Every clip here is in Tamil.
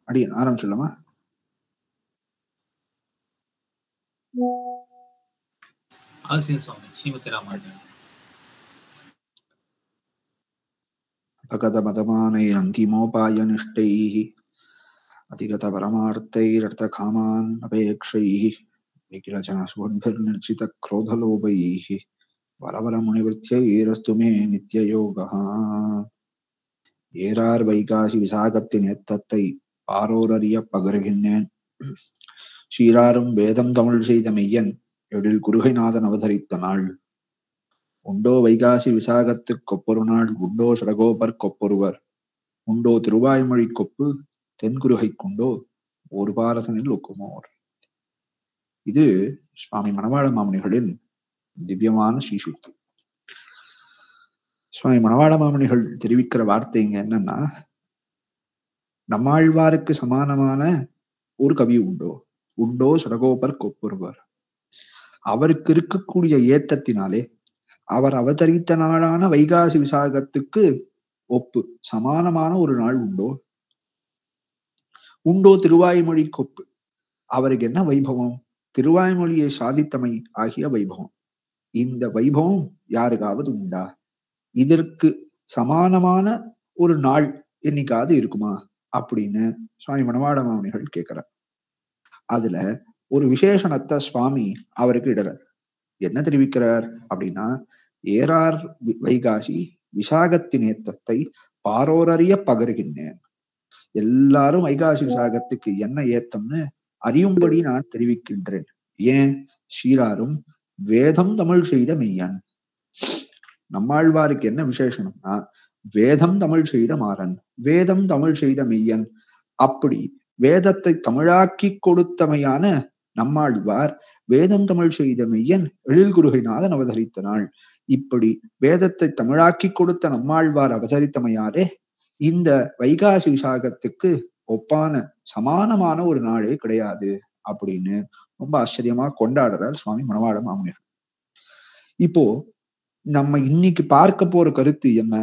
அடி ஆரம்பிச்சிடலாமா? அவசியம் சுவாமி. ஸ்ரீமதி ராமானுஜன். அகதமதமானைரந்திமோபாயனிஷ்டைः அதிகதபரமார்த்தைரர்த்தகாமாन् அபேக்ஷைः நிகிலஜனசுவद्भिर्निर्जितक्रोधलोभैः வலவலமுனிவృత్యைரஸ்து மே நித்யயோகः. ஏறார் வைகாசி விசாகத்தின் ஏத்தத்தை பாரோரறிய பகருகின்றேன். சீராரும் வேதம் தமிழ் செய்த மெய்யன் எழில் குருகைநாதன் அவதரித்த நாள். உண்டோ வைகாசி விசாகத்துக் கொப்பொரு நாள் குண்டோ சடகோபர் கொப்பொருவர். உண்டோ திருவாய்மொழி கொப்பு தென்குருகை குண்டோ ஒரு பாரசனில் ஒக்குமோர். இது சுவாமி மணவாள மாமுனிகளின் திவ்யமான ஸ்ரீசுக்தி. சுவாமி மணவாள மாமுனிகள் தெரிவிக்கிற வார்த்தை இங்க என்னன்னா, நம்மாழ்வாருக்கு சமானமான ஒரு கவி உண்டோ, உண்டோ சடகோபர் கொப்பொருவர். அவருக்கு இருக்கக்கூடிய ஏத்தத்தினாலே அவர் அவதரித்த நாளான வைகாசி விசாகத்துக்கு ஒப்பு சமானமான ஒரு நாள் உண்டோ. உண்டோ திருவாய்மொழி கொப்பு. அவருக்கு என்ன வைபவம்? திருவாய்மொழியை சாதித்தமை ஆகிய வைபவம். இந்த வைபவம் யாருக்காவது உண்டா? இதற்கு சமானமான ஒரு நாள் என்னைக்காவது இருக்குமா அப்படின்னு சுவாமி மணவாள மாமுனிகள் கேட்கிறார். அதுல ஒரு விசேஷணத்தை சுவாமி அவருக்கு இடறார். என்ன தெரிவிக்கிறார் அப்படின்னா, ஏறார் வைகாசி விசாகத்தின் ஏத்தத்தை பாரோரறிய பகருகின்றேன். எல்லாரும் வைகாசி விசாகத்துக்கு என்ன ஏத்தம்னு அறியும்படி நான் தெரிவிக்கின்றேன். ஏன்? சீராரும் வேதம் தமிழ் செய்த மெய்யன். நம்மாழ்வாருக்கு என்ன விசேஷம்னா, வேதம் தமிழ் செய்த மாறன், வேதம் தமிழ் செய்த மெய்யன். அப்படி வேதத்தை தமிழாக்கி கொடுத்தமையான நம்மாழ்வார் வேதம் தமிழ் செய்த மெய்யன் எழில் குருகைநாதன் அவதரித்த நாள். இப்படி வேதத்தை தமிழாக்கி கொடுத்த நம்மாழ்வார் அவதரித்தமையாரே இந்த வைகாசி விசாகத்துக்கு ஒப்பான சமானமான ஒரு நாளே கிடையாது அப்படின்னு ரொம்ப ஆச்சரியமா கொண்டாடுறார் சுவாமி மணவாள மாமுனிகள். இப்போ நம்ம இன்னைக்கு பார்க்க போற கருத்து என்ன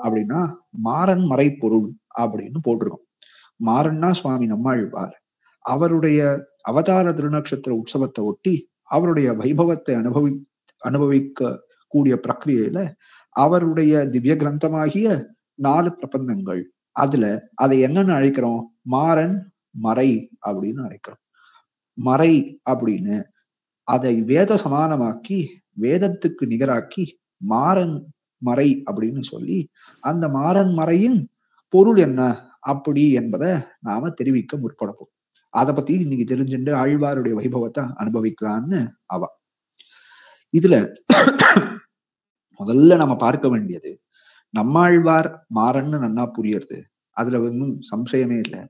அப்படின்னா, மாறன் மறைப்பொருள் அப்படின்னு போட்டிருக்கோம். மாறன்னா சுவாமி நம்மாழ்வார். அவருடைய அவதார திருநக்ஷத்திர உற்சவத்தை ஒட்டி அவருடைய வைபவத்தை அனுபவிக்க கூடிய பிரக்கிரியையில அவருடைய திவ்ய கிரந்தமாகிய 4 பிரபந்தங்கள், அதுல அதை என்னன்னு அழைக்கிறோம்? மாறன் மறை அப்படின்னு அழைக்கிறோம். மறை அப்படின்னு அதை வேத சமானமாக்கி வேதத்துக்கு நிகராக்கி மாறன் மறை அப்படின்னு சொல்லி அந்த மாறன் மறையின் பொருள் என்ன அப்படி என்பதை நாம தெரிவிக்க முற்படப்போம். அதை பத்தி இன்னைக்கு தெரிஞ்சுட்டு ஆழ்வாருடைய வைபவத்தை அனுபவிக்கலான்னு அவ. இதுல முதல்ல நம்ம பார்க்க வேண்டியது, நம்மாழ்வார் மாறன்னு நன்னா புரியுறது. அதுல ஒன்றும் சம்சயமே இல்லை.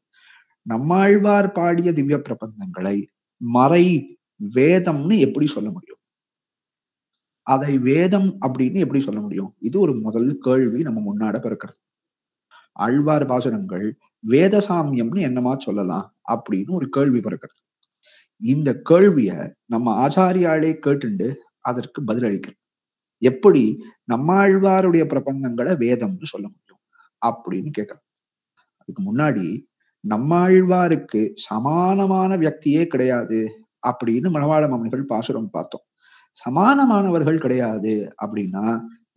நம்மாழ்வார் பாடிய திவ்ய பிரபந்தங்களை மறை வேதம்னு எப்படி சொல்ல முடியும்? அதை வேதம் அப்படின்னு எப்படி சொல்ல முடியும்? இது ஒரு முதல் கேள்வி நம்ம முன்னாட பிறக்கிறது. ஆழ்வார் பாசுரங்கள் வேத சாமியம்னு என்னமா சொல்லலாம் அப்படின்னு ஒரு கேள்வி பிறக்கிறது. இந்த கேள்விய நம்ம ஆச்சாரியாலே கேட்டுண்டு அதற்கு பதிலளிக்கிறோம். எப்படி நம்மாழ்வாருடைய பிரபந்தங்களை வேதம்னு சொல்ல முடியும் அப்படின்னு கேட்கிறோம். அதுக்கு முன்னாடி நம்மாழ்வாருக்கு சமானமான வியக்தியே கிடையாது அப்படின்னு மணவாள மாமுனிகள் பாசுரம் பார்த்தோம். சமானமானவர்கள் கிடையாது அப்படின்னா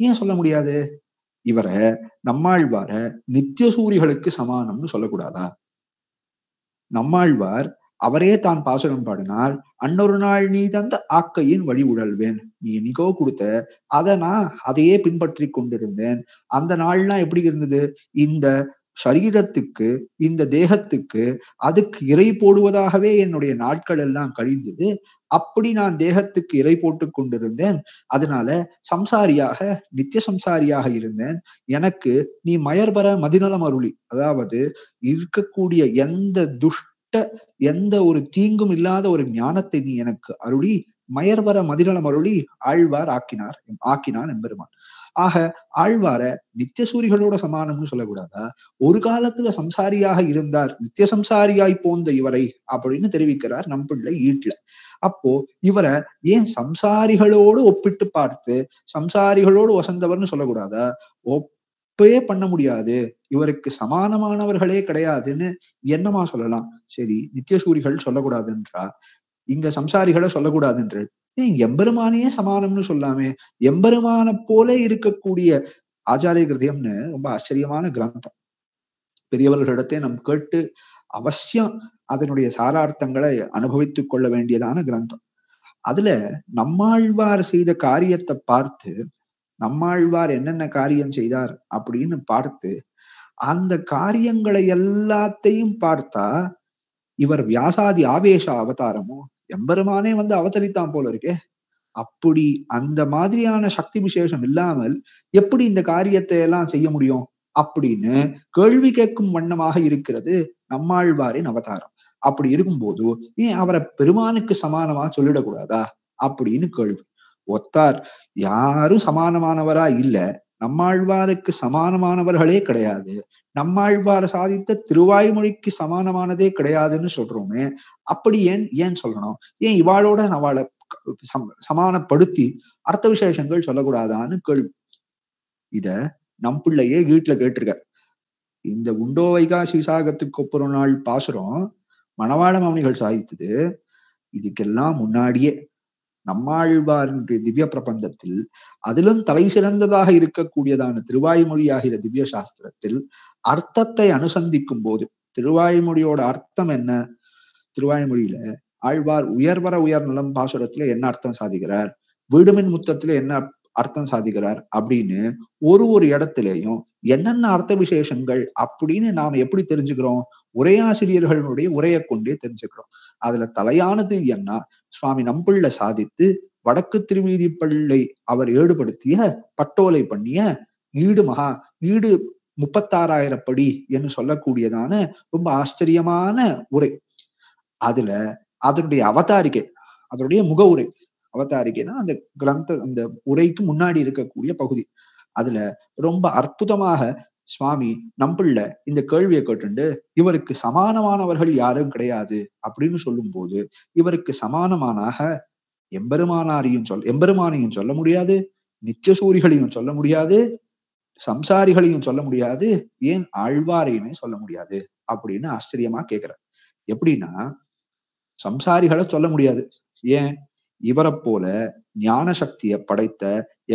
ஏன் சொல்ல முடியாது? இவரை நம்மாழ்வார நித்திய சூரிகளுக்கு சமானம்னு சொல்லக்கூடாதா? நம்மாழ்வார் அவரே தான் பாசுரம் பாடினார். அன்னொரு நாள் நீ தந்த ஆக்கையின் வழி உழல்வேன். நீ என்னைக்கோ கொடுத்த அதை நான் அதையே பின்பற்றி கொண்டிருந்தேன். அந்த நாள்லாம் எப்படி இருந்தது? இந்த சரீரத்துக்கு, இந்த தேகத்துக்கு, அதுக்கு இறை போடுவதாகவே என்னுடைய நாட்கள் எல்லாம் கழிந்தது. அப்படி நான் தேகத்துக்கு இறை போட்டு கொண்டிருந்தேன். அதனால சம்சாரியாக, நித்திய சம்சாரியாக இருந்தேன். எனக்கு நீ மயர்பர மதிநலம் அருளி, அதாவது இருக்கக்கூடிய எந்த ஒரு தீங்கும் இல்லாத ஒரு ஞானத்தை நீ எனக்கு அருளி, மயர்வர மதிநலம் அருளி ஆழ்வார் ஆக்கினான் எம்பெருமான். ஆக ஆழ்வார நித்திய சூரிகளோட சமானம்னு சொல்லக்கூடாதா? ஒரு காலத்துல சம்சாரியாக இருந்தார், நித்திய சம்சாரியாய் போந்த இவரை அப்படின்னு தெரிவிக்கிறார் நம்பிள்ளை ஈட்ல. அப்போ இவரை ஏன் சம்சாரிகளோடு ஒப்பிட்டு பார்த்து சம்சாரிகளோடு வசந்தவர்னு சொல்லக்கூடாதா? ஒப்பே பண்ண முடியாது, இவருக்கு சமானமானவர்களே கிடையாதுன்னு என்னமா சொல்லலாம்? சரி, நித்திய சூரிகள் சொல்லக்கூடாதுன்றா, இங்க சம்சாரிகளை சொல்லக்கூடாதுன்ற, ஏன் எம்பெருமானையே சமானம்னு சொல்லாமே? எம்பெருமான போல இருக்கக்கூடிய ஆச்சாரிய கிருதயம்னு ரொம்ப ஆச்சரியமான கிரந்தம். பெரியவர்களிடத்தை நம் கேட்டு அவசியம் அதனுடைய சாரார்த்தங்களை அனுபவித்துக் கொள்ள வேண்டியதான கிரந்தம். அதுல நம்மாழ்வார் செய்த காரியத்தை பார்த்து, நம்மாழ்வார் என்னென்ன காரியம் செய்தார் அப்படின்னு பார்த்து, அந்த காரியங்களை எல்லாத்தையும் பார்த்தா இவர் வியாசாதி ஆவேச அவதாரமோ, எம்பெருமானே வந்து அவதரித்தான் போல இருக்கே. அப்படி அந்த மாதிரியான சக்தி விசேஷம் இல்லாமல் எப்படி இந்த காரியத்தை எல்லாம் செய்ய முடியும் அப்படின்னு கேள்வி கேட்கும் வண்ணமாக இருக்கிறது நம்மாழ்வாரின் அவதாரம். அப்படி இருக்கும்போது ஏன் அவரை பெருமானுக்கு சமானமா சொல்லிடக்கூடாதா அப்படின்னு கேள்வி. ஒத்தார் யாரும் சமானமானவரா இல்ல, நம்மாழ்வாருக்கு சமானமானவர்களே கிடையாது, நம்மாழ்வார் சாதித்த திருவாய்மொழிக்கு சமானமானதே கிடையாதுன்னு சொல்றோமே. அப்படி ஏன் சொல்லணும்? ஏன் இவாளோட அவளை சமானப்படுத்தி அர்த்த விசேஷங்கள் சொல்லக்கூடாதான்னு கேள்வி. இத நம் பிள்ளையே வீட்டுல கேட்டிருக்கார். இந்த உண்டோ வைகாசி விசாகத்துக்கு ஒப்புற நாள் பாசுரம் மணவாள மௌனிகள் சாதித்தது. இதுக்கெல்லாம் முன்னாடியே நம்மாழ்வாரினுடைய திவ்ய பிரபந்தத்தில், அதிலும் தலை சிறந்ததாக இருக்கக்கூடியதான திருவாய்மொழியாகிற திவ்ய சாஸ்திரத்தில் அர்த்தத்தை அனுசந்திக்கும் போது, திருவாய்மொழியோட அர்த்தம் என்ன? திருவாய்மொழியில ஆழ்வார் உயர்வர உயர் நலம் பாசுரத்துல என்ன அர்த்தம் சாதிக்கிறார், வீடுமின் முத்தத்துல என்ன அர்த்தம் சாதிக்கிறார் அப்படின்னு ஒரு இடத்திலேயும் என்னென்ன அர்த்த விசேஷங்கள் அப்படின்னு நாம எப்படி தெரிஞ்சுக்கிறோம்? உரையாசிரியர்களுடைய உரையை கொண்டே தெரிஞ்சுக்கிறோம். அதுல தலையானது என்ன? சுவாமி நம்பிள்ளை சாதித்து வடக்கு திருவீதி பள்ளை அவர் ஏடுபடுத்திய பட்டோலை பண்ணிய ஈடு 36,000 படி என்று சொல்லக்கூடியதான ரொம்ப ஆச்சரியமான உரை. அதுல அதனுடைய அவதாரிகை, அதனுடைய முக உரை, அவதாரிகைனா அந்த அந்த உரைக்கு முன்னாடி இருக்கக்கூடிய பகுதி. அதுல ரொம்ப அற்புதமாக சுவாமி நம்பிள்ளை இந்த கேள்வியை கேட்டுண்டு, இவருக்கு சமானமானவர்கள் யாரும் கிடையாது அப்படின்னு சொல்லும் போது, இவருக்கு சமானமானாக எம்பெருமானையும் சொல்ல முடியாது, நித்திய சூரிகளையும் சொல்ல முடியாது, சம்சாரிகளையும் சொல்ல முடியாது, ஏன் ஆழ்வாரையுமே சொல்ல முடியாது அப்படின்னு ஆச்சரியமா கேட்கிறார். எப்படின்னா, சம்சாரிகளை சொல்ல முடியாது. ஏன்? இவரை போல ஞான சக்தியை படைத்த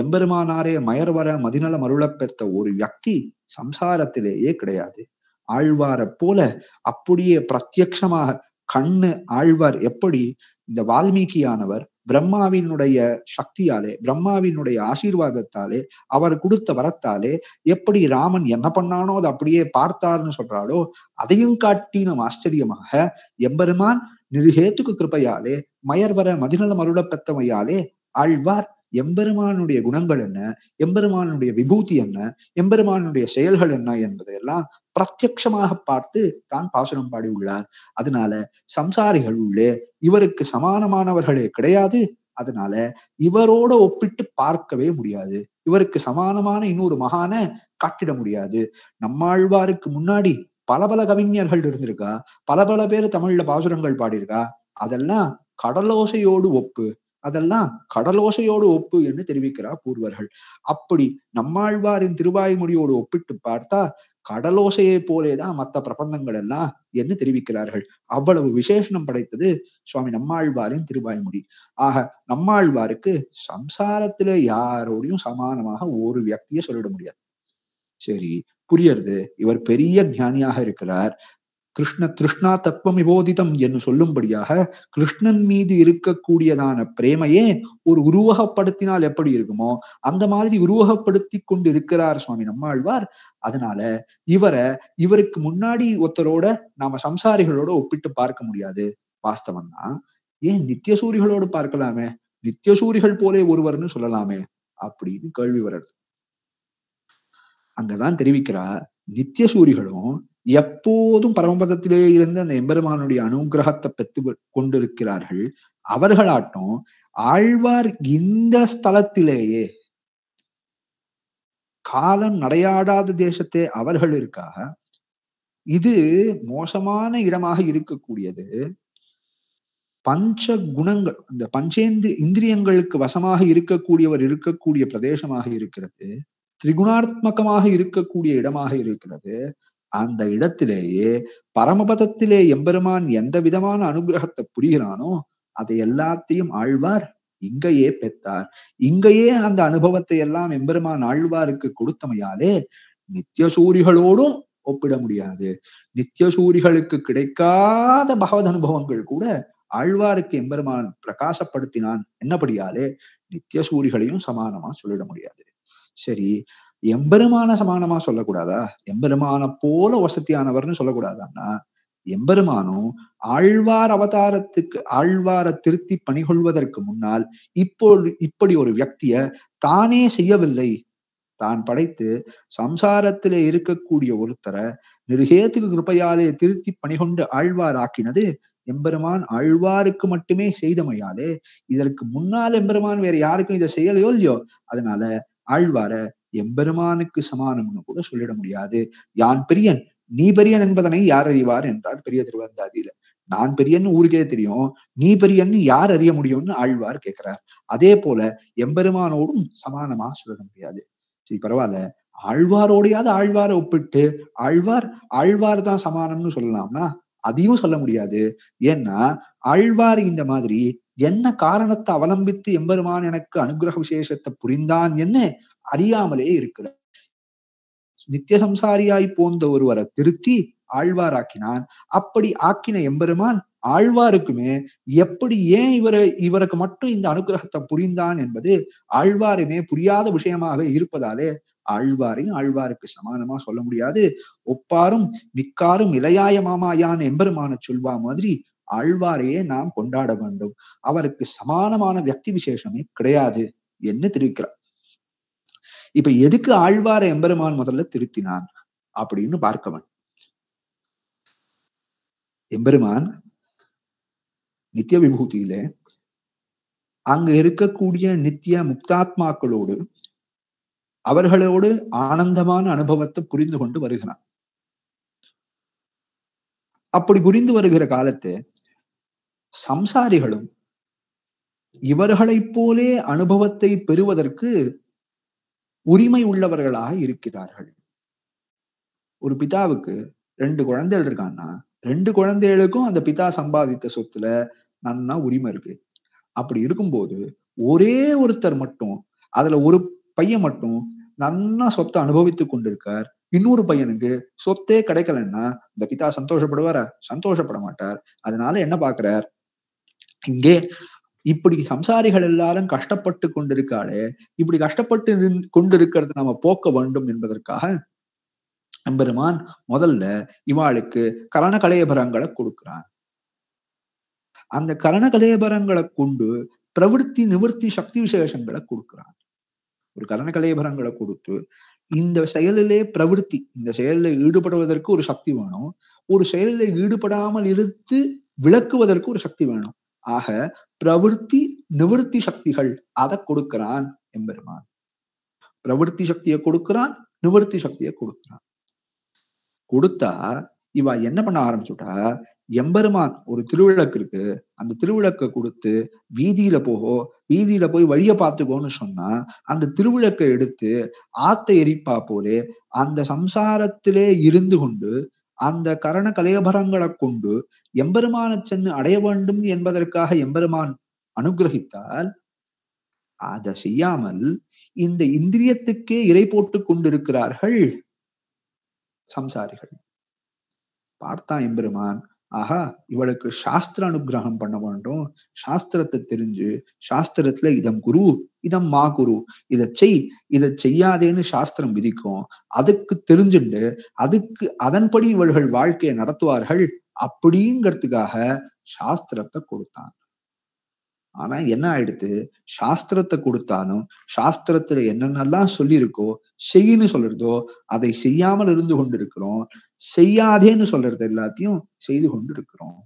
எம்பெருமானாரே மயர்வர மதிநலம் அருளப் பெற்ற ஒரு வியக்தி சம்சாரத்திலேயே கிடையாது. ஆழ்வாரை போல அப்படியே பிரத்யக்ஷமாக கண்ணு ஆழ்வார் எப்படி இந்த வால்மீகியானவர் பிரம்மாவினுடைய சக்தியாலே, பிரம்மாவினுடைய ஆசீர்வாதத்தாலே, அவர் கொடுத்த வரத்தாலே எப்படி ராமன் என்ன பண்ணானோ அதை அப்படியே பார்த்தார்னு சொல்றாளோ, அதையும் காட்டி நம் ஆச்சரியமாக எம்பெருமான் நிருஹேத்துக்கு கிருப்பையாலே மயர்வர மதிநலம் அருளப் பெற்றமையாலே ஆழ்வார் எம்பெருமானுடைய குணங்கள் என்ன, எம்பெருமானுடைய விபூதி என்ன, எம்பெருமானுடைய செயல்கள் என்ன என்பதையெல்லாம் பிரத்யட்சமாக பார்த்து தான் பாசுரம் பாடி உள்ளார். அதனால சம்சாரிகள் உள்ளே இவருக்கு சமானமானவர்களே கிடையாது. அதனால இவரோட ஒப்பிட்டு பார்க்கவே முடியாது, இவருக்கு சமானமான இன்னொரு மகான காட்டிட முடியாது. நம்மாழ்வாருக்கு முன்னாடி பல கவிஞர்கள் இருந்திருக்கா, பல பேர் தமிழ்ல பாசுரங்கள் பாடியிருக்கா. அதெல்லாம் கடலோசையோடு ஒப்பு என்று தெரிவிக்கிறார் பூர்வர்கள். அப்படி நம்மாழ்வாரின் திருவாய்மொழியோடு ஒப்பிட்டு பார்த்தா கடலோசையை போலேதான் மற்ற பிரபந்தங்கள் எல்லாம் என்று தெரிவிக்கிறார்கள். அவ்வளவு விசேஷனம் படைத்தது சுவாமி நம்மாழ்வாரின் திருவாய்மொழி. ஆக நம்மாழ்வாருக்கு சம்சாரத்துல யாரோடையும் சமானமாக ஒரு வியக்தியை சொல்லிட முடியாது. சரி, புரியறது, இவர் பெரிய ஞானியாக இருக்கிறார், கிருஷ்ண திருஷ்ணா தத்துவம் விபோதிதம் என்று சொல்லும்படியாக கிருஷ்ணன் மீது இருக்கக்கூடியதான பிரேமையே ஒரு உருவகப்படுத்தினால் எப்படி இருக்குமோ அந்த மாதிரி உருவகப்படுத்தி கொண்டு இருக்கிறார் சுவாமி நம்மாழ்வார். அதனால இவருக்கு முன்னாடி ஒருத்தரோட நாம சம்சாரிகளோட ஒப்பிட்டு பார்க்க முடியாது. வாஸ்தவம் தான். ஏன் நித்தியசூரிகளோடு பார்க்கலாமே, நித்தியசூரிகள் போலே ஒருவர்னு சொல்லலாமே அப்படின்னு கேள்வி வருது. அங்கதான் தெரிவிக்கிறா, நித்தியசூரிகளும் எப்போதும் பரமபதத்திலே இருந்து அந்த எம்பெருமானுடைய அனுகிரகத்தை பெற்று கொண்டிருக்கிறார்கள். அவர்களாட்டும் ஆழ்வார் இந்த ஸ்தலத்திலேயே காலம் நடையாடாத தேசத்தே அவர்கள் இருக்கா. இது மோசமான இடமாக இருக்கக்கூடியது. பஞ்ச குணங்கள், அந்த இந்திரியங்களுக்கு வசமாக இருக்கக்கூடிய பிரதேசமாக இருக்கிறது. திரிகுணாத்மகமாக இருக்கக்கூடிய இடமாக இருக்கிறது. அந்த இடத்திலேயே பரமபதத்திலே எம்பெருமான் எந்த விதமான அனுகிரகத்தை புரிகிறானோ அதை எல்லாத்தையும் ஆழ்வார் இங்கேயே பெற்றார். இங்கேயே அந்த அனுபவத்தை எல்லாம் எம்பெருமான் ஆழ்வாருக்கு கொடுத்தமையாலே நித்தியசூரிகளோடும் ஒப்பிட முடியாது. நித்தியசூரிகளுக்கு கிடைக்காத பகவத் அனுபவங்கள் கூட ஆழ்வாருக்கு எம்பெருமான் பிரகாசப்படுத்தினான் என்னபடியாலே நித்தியசூரிகளையும் சமானமா சொல்லிட முடியாது. சரி, எம்பெருமான சமானமா சொல்லக்கூடாதா? எம்பெருமான போல வசதியானவர்னு சொல்லக்கூடாதான்னா, எம்பெருமானும் ஆழ்வார் அவதாரத்துக்கு ஆழ்வாரை திருத்தி பணிகொள்வதற்கு முன்னால் இப்படி ஒரு வியக்திய தானே செய்யவில்லை. தான் படைத்து சம்சாரத்திலே இருக்கக்கூடிய ஒருத்தரை நிருகேதுக்கு கிருபையாலே திருத்தி பணிகொண்டு ஆழ்வார் ஆக்கினது எம்பெருமான் ஆழ்வாருக்கு மட்டுமே செய்தமையாலே இதற்கு முன்னால் எம்பெருமான் வேற யாருக்கும் இதை செய்யலையோ இல்லையோ, அதனால ஆழ்வார எம்பெருமானுக்கு சமானம்னு கூட சொல்லிட முடியாது. யான் பெரியன் நீ பெரியன் என்பதனை யார் அறிவார் என்றார் பெரிய திருவந்தாதியில. நான் பெரியன்னு ஊருக்கே தெரியும், நீ பெரியன்னு யார் அறிய முடியும்னு ஆழ்வார் கேட்கிறார். அதே போல எம்பெருமானோடும் சமானமா சொல்லிட முடியாது. சரி, பரவாயில்ல, ஆழ்வாரோடையாவது ஆழ்வாரை ஒப்பிட்டு ஆழ்வார் தான் சமானம்னு சொல்லலாம்னா அதையும் சொல்ல முடியாது. ஏன்னா ஆழ்வார் இந்த மாதிரி என்ன காரணத்தை அவலம்பித்து எம்பெருமான் எனக்கு அனுகிரக விசேஷத்தை புரிந்தான் என்ன அறியாமலே இருக்கிறார். நித்திய சம்சாரியாய் போந்த ஒருவரை திருத்தி ஆழ்வாராக்கினான். அப்படி ஆக்கின எம்பெருமான் ஆழ்வாருக்குமே எப்படி ஏன் இவருக்கு மட்டும் இந்த அனுகிரகத்தை புரிந்தான் என்பது ஆழ்வாருமே புரியாத விஷயமாக இருப்பதாலே ஆழ்வாரையும் ஆழ்வாருக்கு சமானமா சொல்ல முடியாது. ஒப்பாரும் மிக்காரும் இளையாய மாமாயான் எம்பெருமான சொல்வா மாதிரி ஆழ்வாரையே நாம் கொண்டாட வேண்டும். அவருக்கு சமானமான வியக்தி விசேஷமே கிடையாது என்று தெரிவிக்கிறார். இப்ப எதுக்கு ஆழ்வார எம்பெருமான் முதல்ல திருத்தினான் அப்படின்னு பார்க்கவன். எம்பெருமான் நித்திய விபூதியில அங்க இருக்கக்கூடிய நித்திய முக்தாத்மாக்களோடு அவர்களோடு ஆனந்தமான அனுபவத்தை புரிந்து கொண்டு வருகிறான். அப்படி புரிந்து வருகிற காலத்து சம்சாரிகளும் இவர்களைப் போலே அனுபவத்தை பெறுவதற்கு உரிமை உள்ளவர்களாக இருக்கிறார்கள். ஒரு பிதாவுக்கு 2 குழந்தைகள் இருக்கான்னா 2 குழந்தைகளுக்கும் அந்த பிதா சம்பாதித்த சொத்துல நன்னா உரிமை இருக்கு. அப்படி இருக்கும்போது ஒரே ஒருத்தர் மட்டும், அதுல ஒரு பையன் மட்டும் நன்னா சொத்தை அனுபவித்துக் கொண்டிருக்கார். இன்னொரு பையனுக்கு சொத்தே கிடைக்கலன்னா இந்த பிதா சந்தோஷப்படுவாரா? சந்தோஷப்பட மாட்டார். அதனால என்ன பாக்குறார், இங்கே இப்படி சம்சாரிகள் எல்லாரும் கஷ்டப்பட்டு கொண்டிருக்காளே, இப்படி கஷ்டப்பட்டு கொண்டிருக்கிறது நம்ம போக்க வேண்டும் என்பதற்காக எம்பெருமான் முதல்ல இவாளுக்கு கரண கலேபரங்களை கொடுக்கிறான். அந்த கரண கலேபரங்களை கொண்டு பிரவிற்த்தி நிவர்த்தி சக்தி விசேஷங்களை கொடுக்கிறான். ஒரு கரண கலேபரங்களை கொடுத்து இந்த செயலிலே பிரவிற்த்தி, இந்த செயலில் ஈடுபடுவதற்கு ஒரு சக்தி வேணும். ஒரு செயலில் ஈடுபடாமல் இருந்து விளக்குவதற்கு ஒரு சக்தி வேணும். ஆக பிரவிற்த்தி நிவர்த்தி சக்திகள் அதை கொடுக்கிறான் எம்பெருமான். பிரவிற்த்தி சக்தியை கொடுக்கிறான், நிவர்த்தி சக்தியை கொடுக்கிறான். கொடுத்தா இவ என்ன பண்ண ஆரம்பிச்சுட்டா, எம்பெருமான் ஒரு திருவிளக்கு இருக்கு, அந்த திருவிளக்கை கொடுத்து வீதியில போய் வழிய பார்த்துக்கோன்னு சொன்னா அந்த திருவிளக்கை எடுத்து ஆத்தை எரிப்பா போலே அந்த சம்சாரத்திலே இருந்து கொண்டு அந்த கரண கலேபரங்களை கொண்டு எம்பெருமான சென்று அடைய வேண்டும் என்பதற்காக எம்பெருமான் அனுகிரகித்தால் அதை செய்யாமல் இந்த இந்திரியத்துக்கே இறை போட்டு கொண்டிருக்கிறார்கள் சம்சாரிகள். பார்த்தான் எம்பெருமான், ஆஹா இவளுக்கு சாஸ்திர அனுகிரகம் பண்ண வேண்டும், சாஸ்திரத்தை தெரிஞ்சு சாஸ்திரத்துல இதம் குரு இதம் மா குரு, இதை செய் இதை செய்யாதேன்னு சாஸ்திரம் விதிக்கும், அதுக்கு தெரிஞ்சுண்டு அதுக்கு அதன்படி இவர்கள் வாழ்க்கையை நடத்துவார்கள் அப்படிங்கிறதுக்காக சாஸ்திரத்தை கொடுத்தான். ஆனா என்ன ஆயிடுத்து, சாஸ்திரத்தை கொடுத்தாலும் சாஸ்திரத்துல என்னென்னலாம் சொல்லியிருக்கோ செய்யின்னு சொல்றதோ அதை செய்யாமல் இருந்து கொண்டிருக்கிறோம், செய்யாதேன்னு சொல்றது எல்லாத்தையும் செய்து கொண்டு இருக்கிறோம்.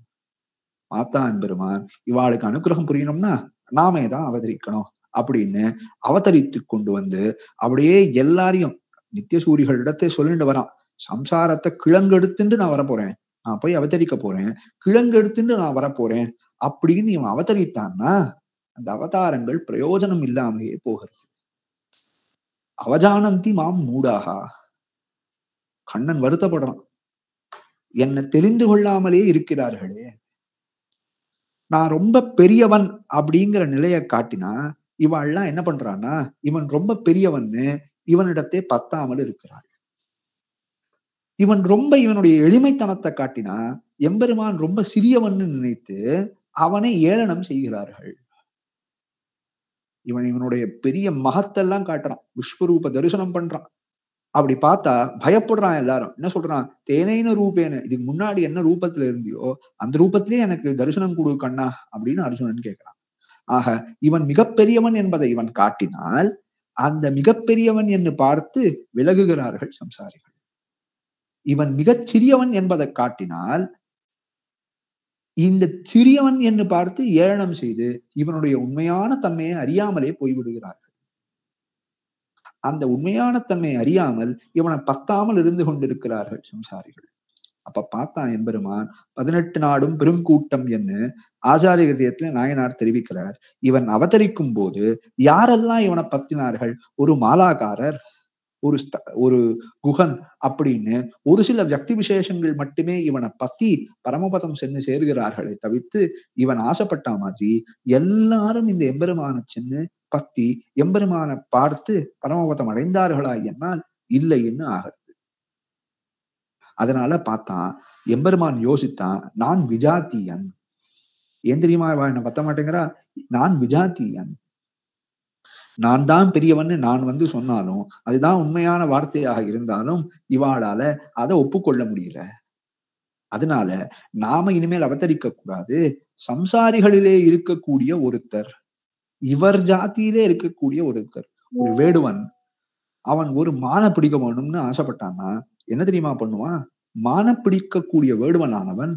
மாத்தான் பெருமான் இவாளுக்கு அனுகிரகம் புரியணும்னா நாமே தான் அவதரிக்கணும் அப்படின்னு அவதரித்து கொண்டு வந்து அப்படியே எல்லாரையும் நித்தியசூரிகளிடத்தை சொல்லிட்டு வரான். சம்சாரத்தை கிழங்கெடுத்துட்டு நான் வரப்போறேன், நான் போய் அவதரிக்க போறேன், கிழங்கெடுத்துட்டு நான் வரப்போறேன் அப்படின்னு இவன் அவதரித்தான்னா அந்த அவதாரங்கள் பிரயோஜனம் இல்லாமையே போகிறது. அவஜானந்தி மாம் மூடாகா, கண்ணன் வருத்தப்படுறான், என்னை தெரிந்து கொள்ளாமலே இருக்கிறார்களே. நான் ரொம்ப பெரியவன் அப்படிங்கிற நிலையை காட்டினா இவாள்லாம் என்ன பண்றான்னா இவன் ரொம்ப பெரியவன்னு இவனிடத்தே பத்தாமல் இருக்கிறாள். இவன் ரொம்ப இவனுடைய எளிமைத்தனத்தை காட்டினா எம்பெருமான் ரொம்ப சிறியவன்னு நினைத்து அவனை ஏளனம் செய்கிறார்கள். இவனுடைய பெரிய மகத்தெல்லாம் காட்டுறான், விஸ்வரூப தரிசனம் பண்றான். அப்படி பார்த்தா பயப்படுறான். எல்லாரும் என்ன சொல்றான், தேனேன ரூபேன, இதுக்கு முன்னாடி என்ன ரூபத்துல இருந்தியோ அந்த ரூபத்திலே எனக்கு தரிசனம் கொடு கண்ணா அப்படின்னு அர்ஜுனன் கேட்கிறான். ஆக இவன் மிகப்பெரியவன் என்பதை இவன் காட்டினால் அந்த மிகப்பெரியவன் என்று பார்த்து விலகுகிறார்கள் சம்சாரிகள். இவன் மிகச் சிறியவன் என்பதை காட்டினால் இந்த சிறியவன் என்று பார்த்து ஏளனம் செய்து இவனுடைய உண்மையான தன்மையை அறியாமலே போய்விடுகிறார்கள். அந்த உண்மையான தன்மையை அறியாமல் இவனை பத்தாமல் இருந்து கொண்டிருக்கிறார்கள் சம்சாரிகள். அப்ப பார்த்தான் எம்பெருமான் 18 நாடும் பெரும் கூட்டம் என்று ஆச்சாரிய ஹிருதயத்துல நாயனார் தெரிவிக்கிறார். இவன் அவதரிக்கும் போது யாரெல்லாம் இவனை பத்தினார்கள், ஒரு மாலாகாரர், ஒரு குகன் அப்படின்னு ஒரு சில வியக்தி விசேஷங்கள் மட்டுமே இவனை பத்தி பரமபதம் சென்று சேர்கிறார்களை தவிர்த்து இவன் ஆசைப்பட்ட மாதிரி எல்லாரும் இந்த எம்பெருமான சென்று பத்தி எம்பெருமானை பார்த்து பரமபதம் அடைந்தார்களா என்னால் இல்லைன்னு ஆகிறது. அதனால பார்த்தான் எம்பெருமான் யோசித்தான், நான் விஜாத்தியன். ஏன் தெரியுமா என்ன பத்த மாட்டேங்கிறா, நான் விஜாத்தியன், நான் தான் பெரியவன்னு நான் சொன்னாலும் அதுதான் உண்மையான வார்த்தையாக இருந்தாலும் இவாளால அதை ஒப்புக்கொள்ள முடியல. அதனால நாம இனிமேல் அவதரிக்க கூடாது, சம்சாரிகளிலே இருக்கக்கூடிய ஒருத்தர், இவர் ஜாத்தியிலே இருக்கக்கூடிய ஒருத்தர், ஒரு வேடுவன், அவன் ஒரு மான பிடிக்க வேணும்னு ஆசைப்பட்டான்னா என்ன தெரியுமா பண்ணுவான், மான பிடிக்கக்கூடிய வேடுவனானவன்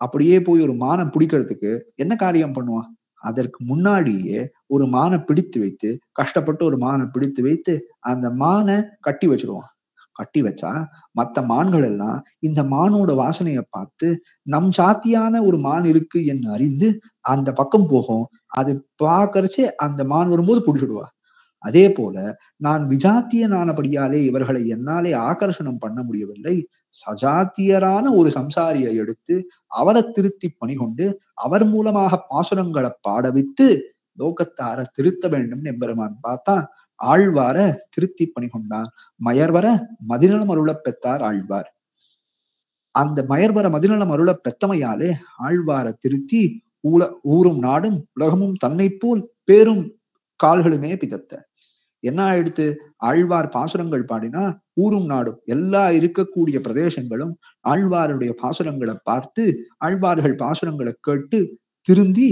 அப்படியே போய் ஒரு மானை பிடிக்கிறதுக்கு என்ன காரியம் பண்ணுவான், அதற்கு முன்னாடியே ஒரு மானை பிடித்து வைத்து, கஷ்டப்பட்டு ஒரு மானை பிடித்து வைத்து அந்த மானை கட்டி வச்சிருவான். கட்டி வச்சா மற்ற மான்கள் எல்லாம் இந்த மானோட வாசனையை பார்த்து நம் சாத்தியான ஒரு மான் இருக்கு என்று அறிந்து அந்த பக்கம் போகும். அது பார்க்கறச்சே அந்த மான் வரும்போது பிடிச்சிடுவா. அதே போல நான் விஜாத்தியனானபடியாலே இவர்களை என்னாலே ஆகர்ஷணம் பண்ண முடியவில்லை, சஜாத்தியரான ஒரு சம்சாரியை எடுத்து அவரை திருத்தி பணிகொண்டு அவர் மூலமாக பாசுரங்களை பாடவித்து லோகத்தார திருத்த வேண்டும் எம்பெருமான் பார்த்தா ஆழ்வார திருத்தி பணிகொண்டான். மயர்வர மதிநலம் அருள பெற்றார் ஆழ்வார். அந்த மயர்வர மதிநலம் அருள பெத்தமையாலே ஆழ்வார திருத்தி ஊரும் நாடும் உலகமும் தன்னை போல் பேரும் கால்களுமே பிதத்த. என்ன ஆயிடுத்து, ஆழ்வார் பாசுரங்கள் பாடினா ஊரும் நாடும் எல்லா இருக்கக்கூடிய பிரதேசங்களும் ஆழ்வாருடைய பாசுரங்களை பார்த்து ஆழ்வார்கள் பாசுரங்களை கேட்டு திருந்தி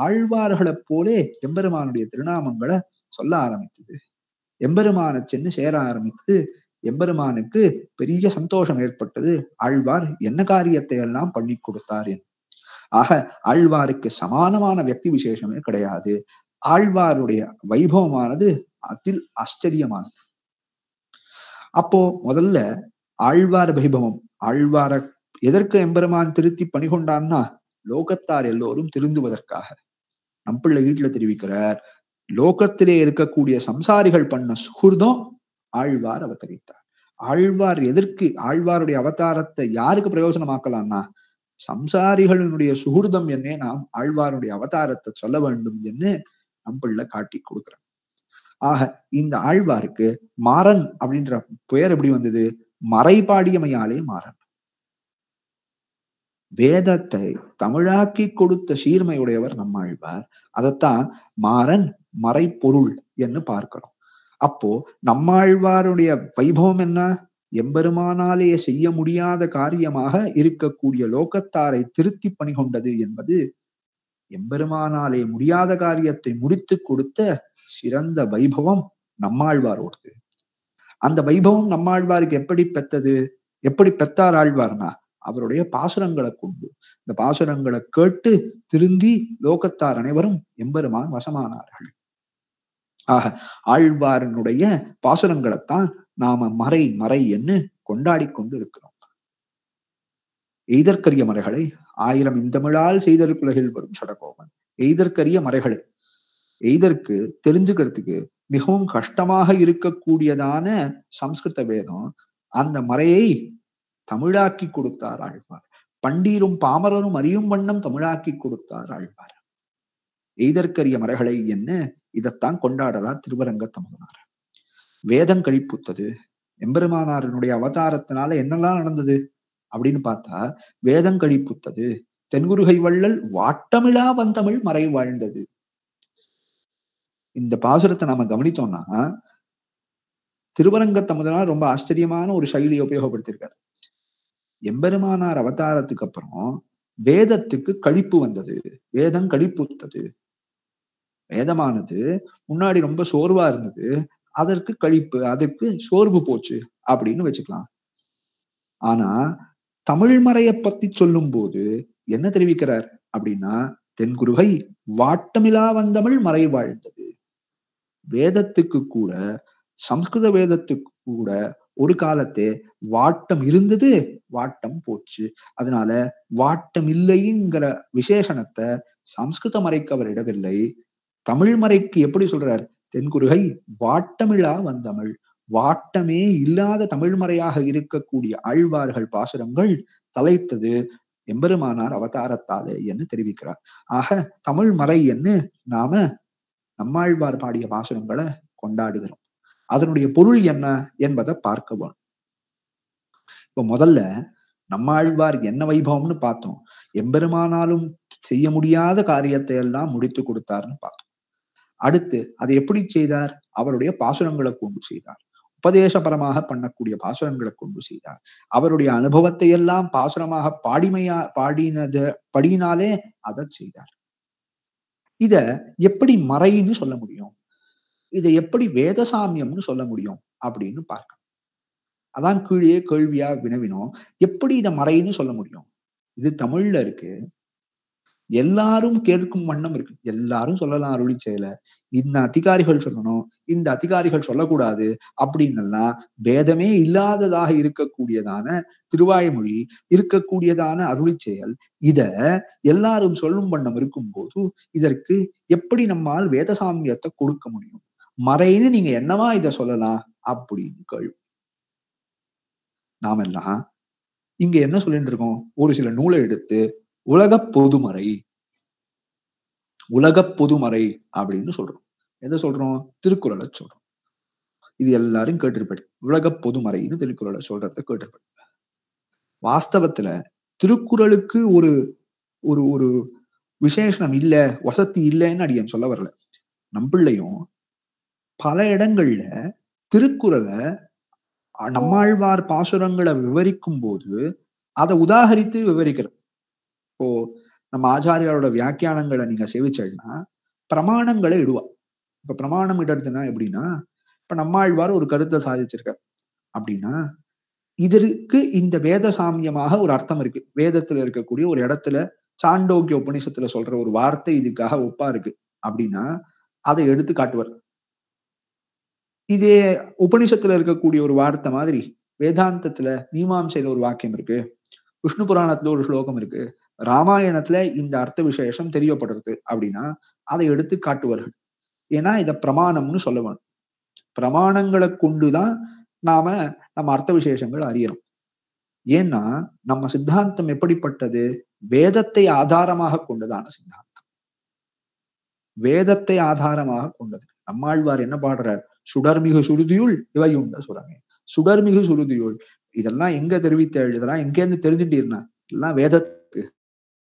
ஆழ்வார்களை போலே எம்பெருமானுடைய திருநாமங்களை சொல்ல ஆரம்பித்தது. எம்பெருமான சென்று சேர ஆரம்பித்து எம்பெருமானுக்கு பெரிய சந்தோஷம் ஏற்பட்டது. ஆழ்வார் என்ன காரியத்தை எல்லாம் பண்ணி கொடுத்தார். ஆக ஆழ்வாருக்கு சமானமான வியக்தி விசேஷமே கிடையாது. ஆழ்வாருடைய வைபவமானது அதில் ஆச்சரியமானது. அப்போ முதல்ல ஆழ்வார் வைபவம், ஆழ்வார எதற்கு எம்பெருமான் திருத்தி பணிகொண்டான்னா லோகத்தார் எல்லோரும் திருந்துவதற்காக. நம்பிள்ளை வீட்டுல தெரிவிக்கிறார், லோகத்திலே இருக்கக்கூடிய சம்சாரிகள் பண்ண சுகிருதம் ஆழ்வார் அவதரித்தார். ஆழ்வார் எதற்கு, ஆழ்வாருடைய அவதாரத்தை யாருக்கு பிரயோஜனமாக்கலாம்னா சம்சாரிகளினுடைய சுகிருதம் என்னே நாம் ஆழ்வாருடைய அவதாரத்தை சொல்ல வேண்டும் என்று நம்பிள்ளை காட்டி கொடுக்கிறார். ஆக இந்த ஆழ்வாருக்கு மாறன் அப்படின்ற பெயர் எப்படி வந்தது, மறைபாடியமையாலே மாறன். வேதத்தை தமிழாக்கி கொடுத்த சீர்மையுடையவர் நம்மாழ்வார். அதைத்தான் மாறன் மறைப்பொருள் என்று பார்க்கிறோம். அப்போ நம்மாழ்வாருடைய வைபவம் என்ன? எம்பெருமானாலே செய்ய முடியாத காரியமாக இருக்கக்கூடிய லோகத்தாரை திருத்தி பணி கொண்டது என்பது எம்பெருமானாலே முடியாத காரியத்தை முடித்து கொடுத்த சிறந்த வைபவம் நம்மாழ்வாரோடது. அந்த வைபவம் நம்மாழ்வாருக்கு எப்படி பெற்றது? எப்படி பெற்றார் ஆழ்வார்னா அவருடைய பாசுரங்களை கொண்டு. இந்த பாசுரங்களை கேட்டு திருந்தி லோகத்தார் அனைவரும் எம்பெருமான் வசமானார்கள். ஆக ஆழ்வாரனுடைய பாசுரங்களைத்தான் நாம மறை மறை என்று கொண்டாடி கொண்டு இருக்கிறோம். எய்தற்கரிய மறைகளை 1000 இந்தமிழால் செய்தற்குலகில் வரும் சடகோபன். எய்தற்கரிய மறைகளை எய்தற்கு தெரிஞ்சுக்கிறதுக்கு மிகவும் கஷ்டமாக இருக்கக்கூடியதான சம்ஸ்கிருத வேதம், அந்த மறையை தமிழாக்கி கொடுத்தார் ஆழ்வார். பண்டீரும் பாமரரும் அறியும் வண்ணம் தமிழாக்கி கொடுத்தார் ஆழ்வார். எய்தற்கரிய மறைகளை என்ன இதைத்தான் கொண்டாடலாம் திருவரங்க தமுதனார். வேதம் கழிப்புத்தது. எம்பெருமானாரனுடைய அவதாரத்தினால என்னெல்லாம் நடந்தது அப்படின்னு பார்த்தா, வேதம் கழிப்புத்தது. தென்குருகை வள்ளல் வாட்டமிழா வந்தமிழ் மறை வாழ்ந்தது. இந்த பாசுரத்தை நாம கவனித்தோம்னா திருவரங்க தமுதனார் ரொம்ப ஆச்சரியமான ஒரு சைலியை உபயோகப்படுத்தியிருக்காரு. எம்பெருமானார் அவதாரத்துக்கு அப்புறம் வேதத்துக்கு கழிப்பு வந்தது, வேதம் கழிப்புத்தது. வேதமானது முன்னாடி ரொம்ப சோர்வா இருந்தது, அதற்கு கழிப்பு, அதற்கு சோர்வு போச்சு அப்படின்னு வச்சுக்கலாம். ஆனா தமிழ் மறையை பத்தி சொல்லும் போது என்ன தெரிவிக்கிறார் அப்படின்னா, தென்குருகை வாட்டமிலா வந்தமிழ் மறை வாழ்ந்தது. வேதத்துக்கு கூட, சம்ஸ்கிருத வேதத்துக்கு கூட ஒரு காலத்தே வாட்டம் இருந்தது, வாட்டம் போச்சு. அதனால வாட்டம் இல்லைங்கிற விசேஷணத்தை சம்ஸ்கிருத மறைக்கு அவர் இடவில்லை. தமிழ் மறைக்கு எப்படி சொல்றார்? தென்குருகை வாட்டமிழா வந்தமிழ். வாட்டமே இல்லாத தமிழ் மறையாக இருக்கக்கூடிய ஆழ்வார்கள் பாசுரங்கள் தலைத்தது எம்பெருமானார் அவதாரத்தாலே என்று தெரிவிக்கிறார். ஆக தமிழ் மறை என்று நாம நம்மாழ்வார் பாடிய பாசுரங்களை கொண்டாடுகிறோம். அதனுடைய பொருள் என்ன என்பதை பார்க்க வேணும். இப்ப முதல்ல நம்மாழ்வார் என்ன வைபவம்னு பார்த்தோம். எம்பெருமானாலும் செய்ய முடியாத காரியத்தை எல்லாம் முடித்து கொடுத்தார்னு பார்த்தோம். அடுத்து அதை எப்படி செய்தார்? அவருடைய பாசுரங்களை கொண்டு செய்தார். உபதேசபரமாக பண்ணக்கூடிய பாசுரங்களை கொண்டு செய்தார். அவருடைய அனுபவத்தை எல்லாம் பாசுரமாக படியினாலே அதை செய்தார். இத எப்படி மறைன்னு சொல்ல முடியும்? இதை எப்படி வேதசாமியம்னு சொல்ல முடியும் அப்படின்னு பார்க்கணும். அதான் கீழே கேள்வியா வினவினோம். எப்படி இதை மறைன்னு சொல்ல முடியும்? இது தமிழ்ல இருக்கு, எல்லாரும் கேட்கும் வண்ணம் இருக்கு. எல்லாரும் சொல்லலாம் அருளி செயல, இந்த அதிகாரிகள் சொல்லணும், இந்த அதிகாரிகள் சொல்லக்கூடாது அப்படின்னெல்லாம் வேதமே இல்லாததாக இருக்கக்கூடியதான திருவாய்மொழி இருக்கக்கூடியதான அருளி செயல், இத எல்லாரும் சொல்லும் வண்ணம் இருக்கும் போது இதற்கு எப்படி நம்மால் வேதசாமியத்தை கொடுக்க முடியும்? மறைன்னு நீங்க என்னவா இதை சொல்லலாம் அப்படின்னு கேள்வி. நாம எல்லாம் இங்க என்ன சொல்லிட்டு இருக்கோம்? ஒரு சில நூலை எடுத்து உலக பொதுமறை, உலக பொதுமறை அப்படின்னு சொல்றோம். எதை சொல்றோம்? திருக்குறளை சொல்றோம். இது எல்லாரும் கேட்டிருப்பேன். உலக பொதுமறைன்னு திருக்குறளை சொல்றத கேட்டிருப்பேன். வாஸ்தவத்துல திருக்குறளுக்கு ஒரு ஒரு ஒரு விசேஷனம் இல்ல, வசதி இல்லைன்னு அடியன் சொல்ல வரல. நம்பிள்ளையும் பல இடங்கள்ல திருக்குறளை நம்மாழ்வார் பாசுரங்களை விவரிக்கும் போது அதை உதாகரித்து விவரிக்கிறோம். இப்போ நம்ம ஆச்சாரியாரோட வியாக்கியானங்களை நீங்க சேவிச்சேன்னா பிரமாணங்களை இடுவா. இப்ப பிரமாணம் இடத்துனா எப்படின்னா, இப்ப நம்மாழ்வார் ஒரு கருத்தை சாதிச்சிருக்கார் அப்படின்னா இதற்கு இந்த வேத சாமியமாக ஒரு அர்த்தம் இருக்கு. வேதத்துல இருக்கக்கூடிய ஒரு இடத்துல சாண்டோக்கிய உபநிஷத்துல சொல்ற ஒரு வார்த்தை இதுக்காக ஒப்பா இருக்கு அப்படின்னா அதை எடுத்து காட்டுவார். இதே உபநிஷத்துல இருக்கக்கூடிய ஒரு வார்த்தை மாதிரி வேதாந்தத்துல மீமாம்சையில ஒரு வாக்கியம் இருக்கு, விஷ்ணு புராணத்துல ஒரு ஸ்லோகம் இருக்கு, ராமாயணத்துல இந்த அர்த்த விசேஷம் தெரியப்படுறது அப்படின்னா அதை எடுத்து காட்டுவார்கள். ஏன்னா இத பிரமாணம்னு சொல்ல வேணும். பிரமாணங்களை கொண்டுதான் நம்ம அர்த்த விசேஷங்கள் அறியணும். ஏன்னா நம்ம சித்தாந்தம் எப்படிப்பட்டது? வேதத்தை ஆதாரமாக கொண்டதான சித்தாந்தம், வேதத்தை ஆதாரமாக கொண்டது. நம்மாழ்வார் என்ன பாடுறார்? சுடர்மிகு சுருதியுள் இவையுண்ட சுரமே. சுடர்மிகு சுருதியுள் இதெல்லாம் எங்க தெரிவித்த, இதெல்லாம் எங்கேருந்து தெரிஞ்சுட்டீர்னா எல்லாம் வேதத்துக்கு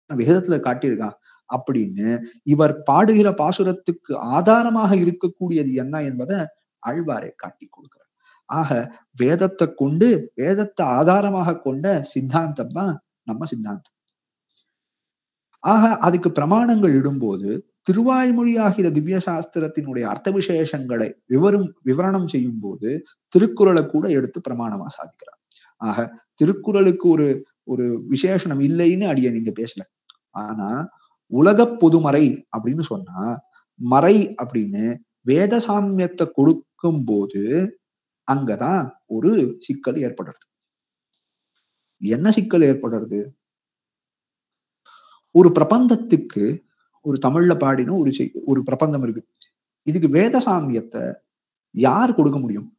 வேதத்துல காட்டியிருக்கான் அப்படின்னு இவர் பாடுகிற பாசுரத்துக்கு ஆதாரமாக இருக்கக்கூடியது என்ன என்பதை ஆழ்வாரை காட்டி கொடுக்கிறார். ஆக வேதத்தை கொண்டு, வேதத்தை ஆதாரமாக கொண்ட சித்தாந்தம் தான் நம்ம சித்தாந்தம். ஆக அதுக்கு பிரமாணங்கள் இடும்போது திருவாய்மொழி ஆகிற திவ்ய சாஸ்திரத்தினுடைய அர்த்த விசேஷங்களை விவரணம் செய்யும் போது திருக்குறளை கூட எடுத்து பிரமாணமா சாதிக்கிறார். ஆக திருக்குறளுக்கு ஒரு ஒரு விசேஷனம் இல்லைன்னு அடிய நீங்க பேசல. ஆனா உலக பொதுமறை அப்படின்னு சொன்னா, மறை அப்படின்னு வேத சாமியத்தை கொடுக்கும் போது அங்கதான் ஒரு சிக்கல் ஏற்படுறது. என்ன சிக்கல் ஏற்படுறது? ஒரு பிரபந்தத்துக்கு ஒரு தமிழ்ல பாடின ஒரு பிரபந்தம் இருக்கு. இதுக்கு வேத சாமியத்தை யார் கொடுக்க முடியும்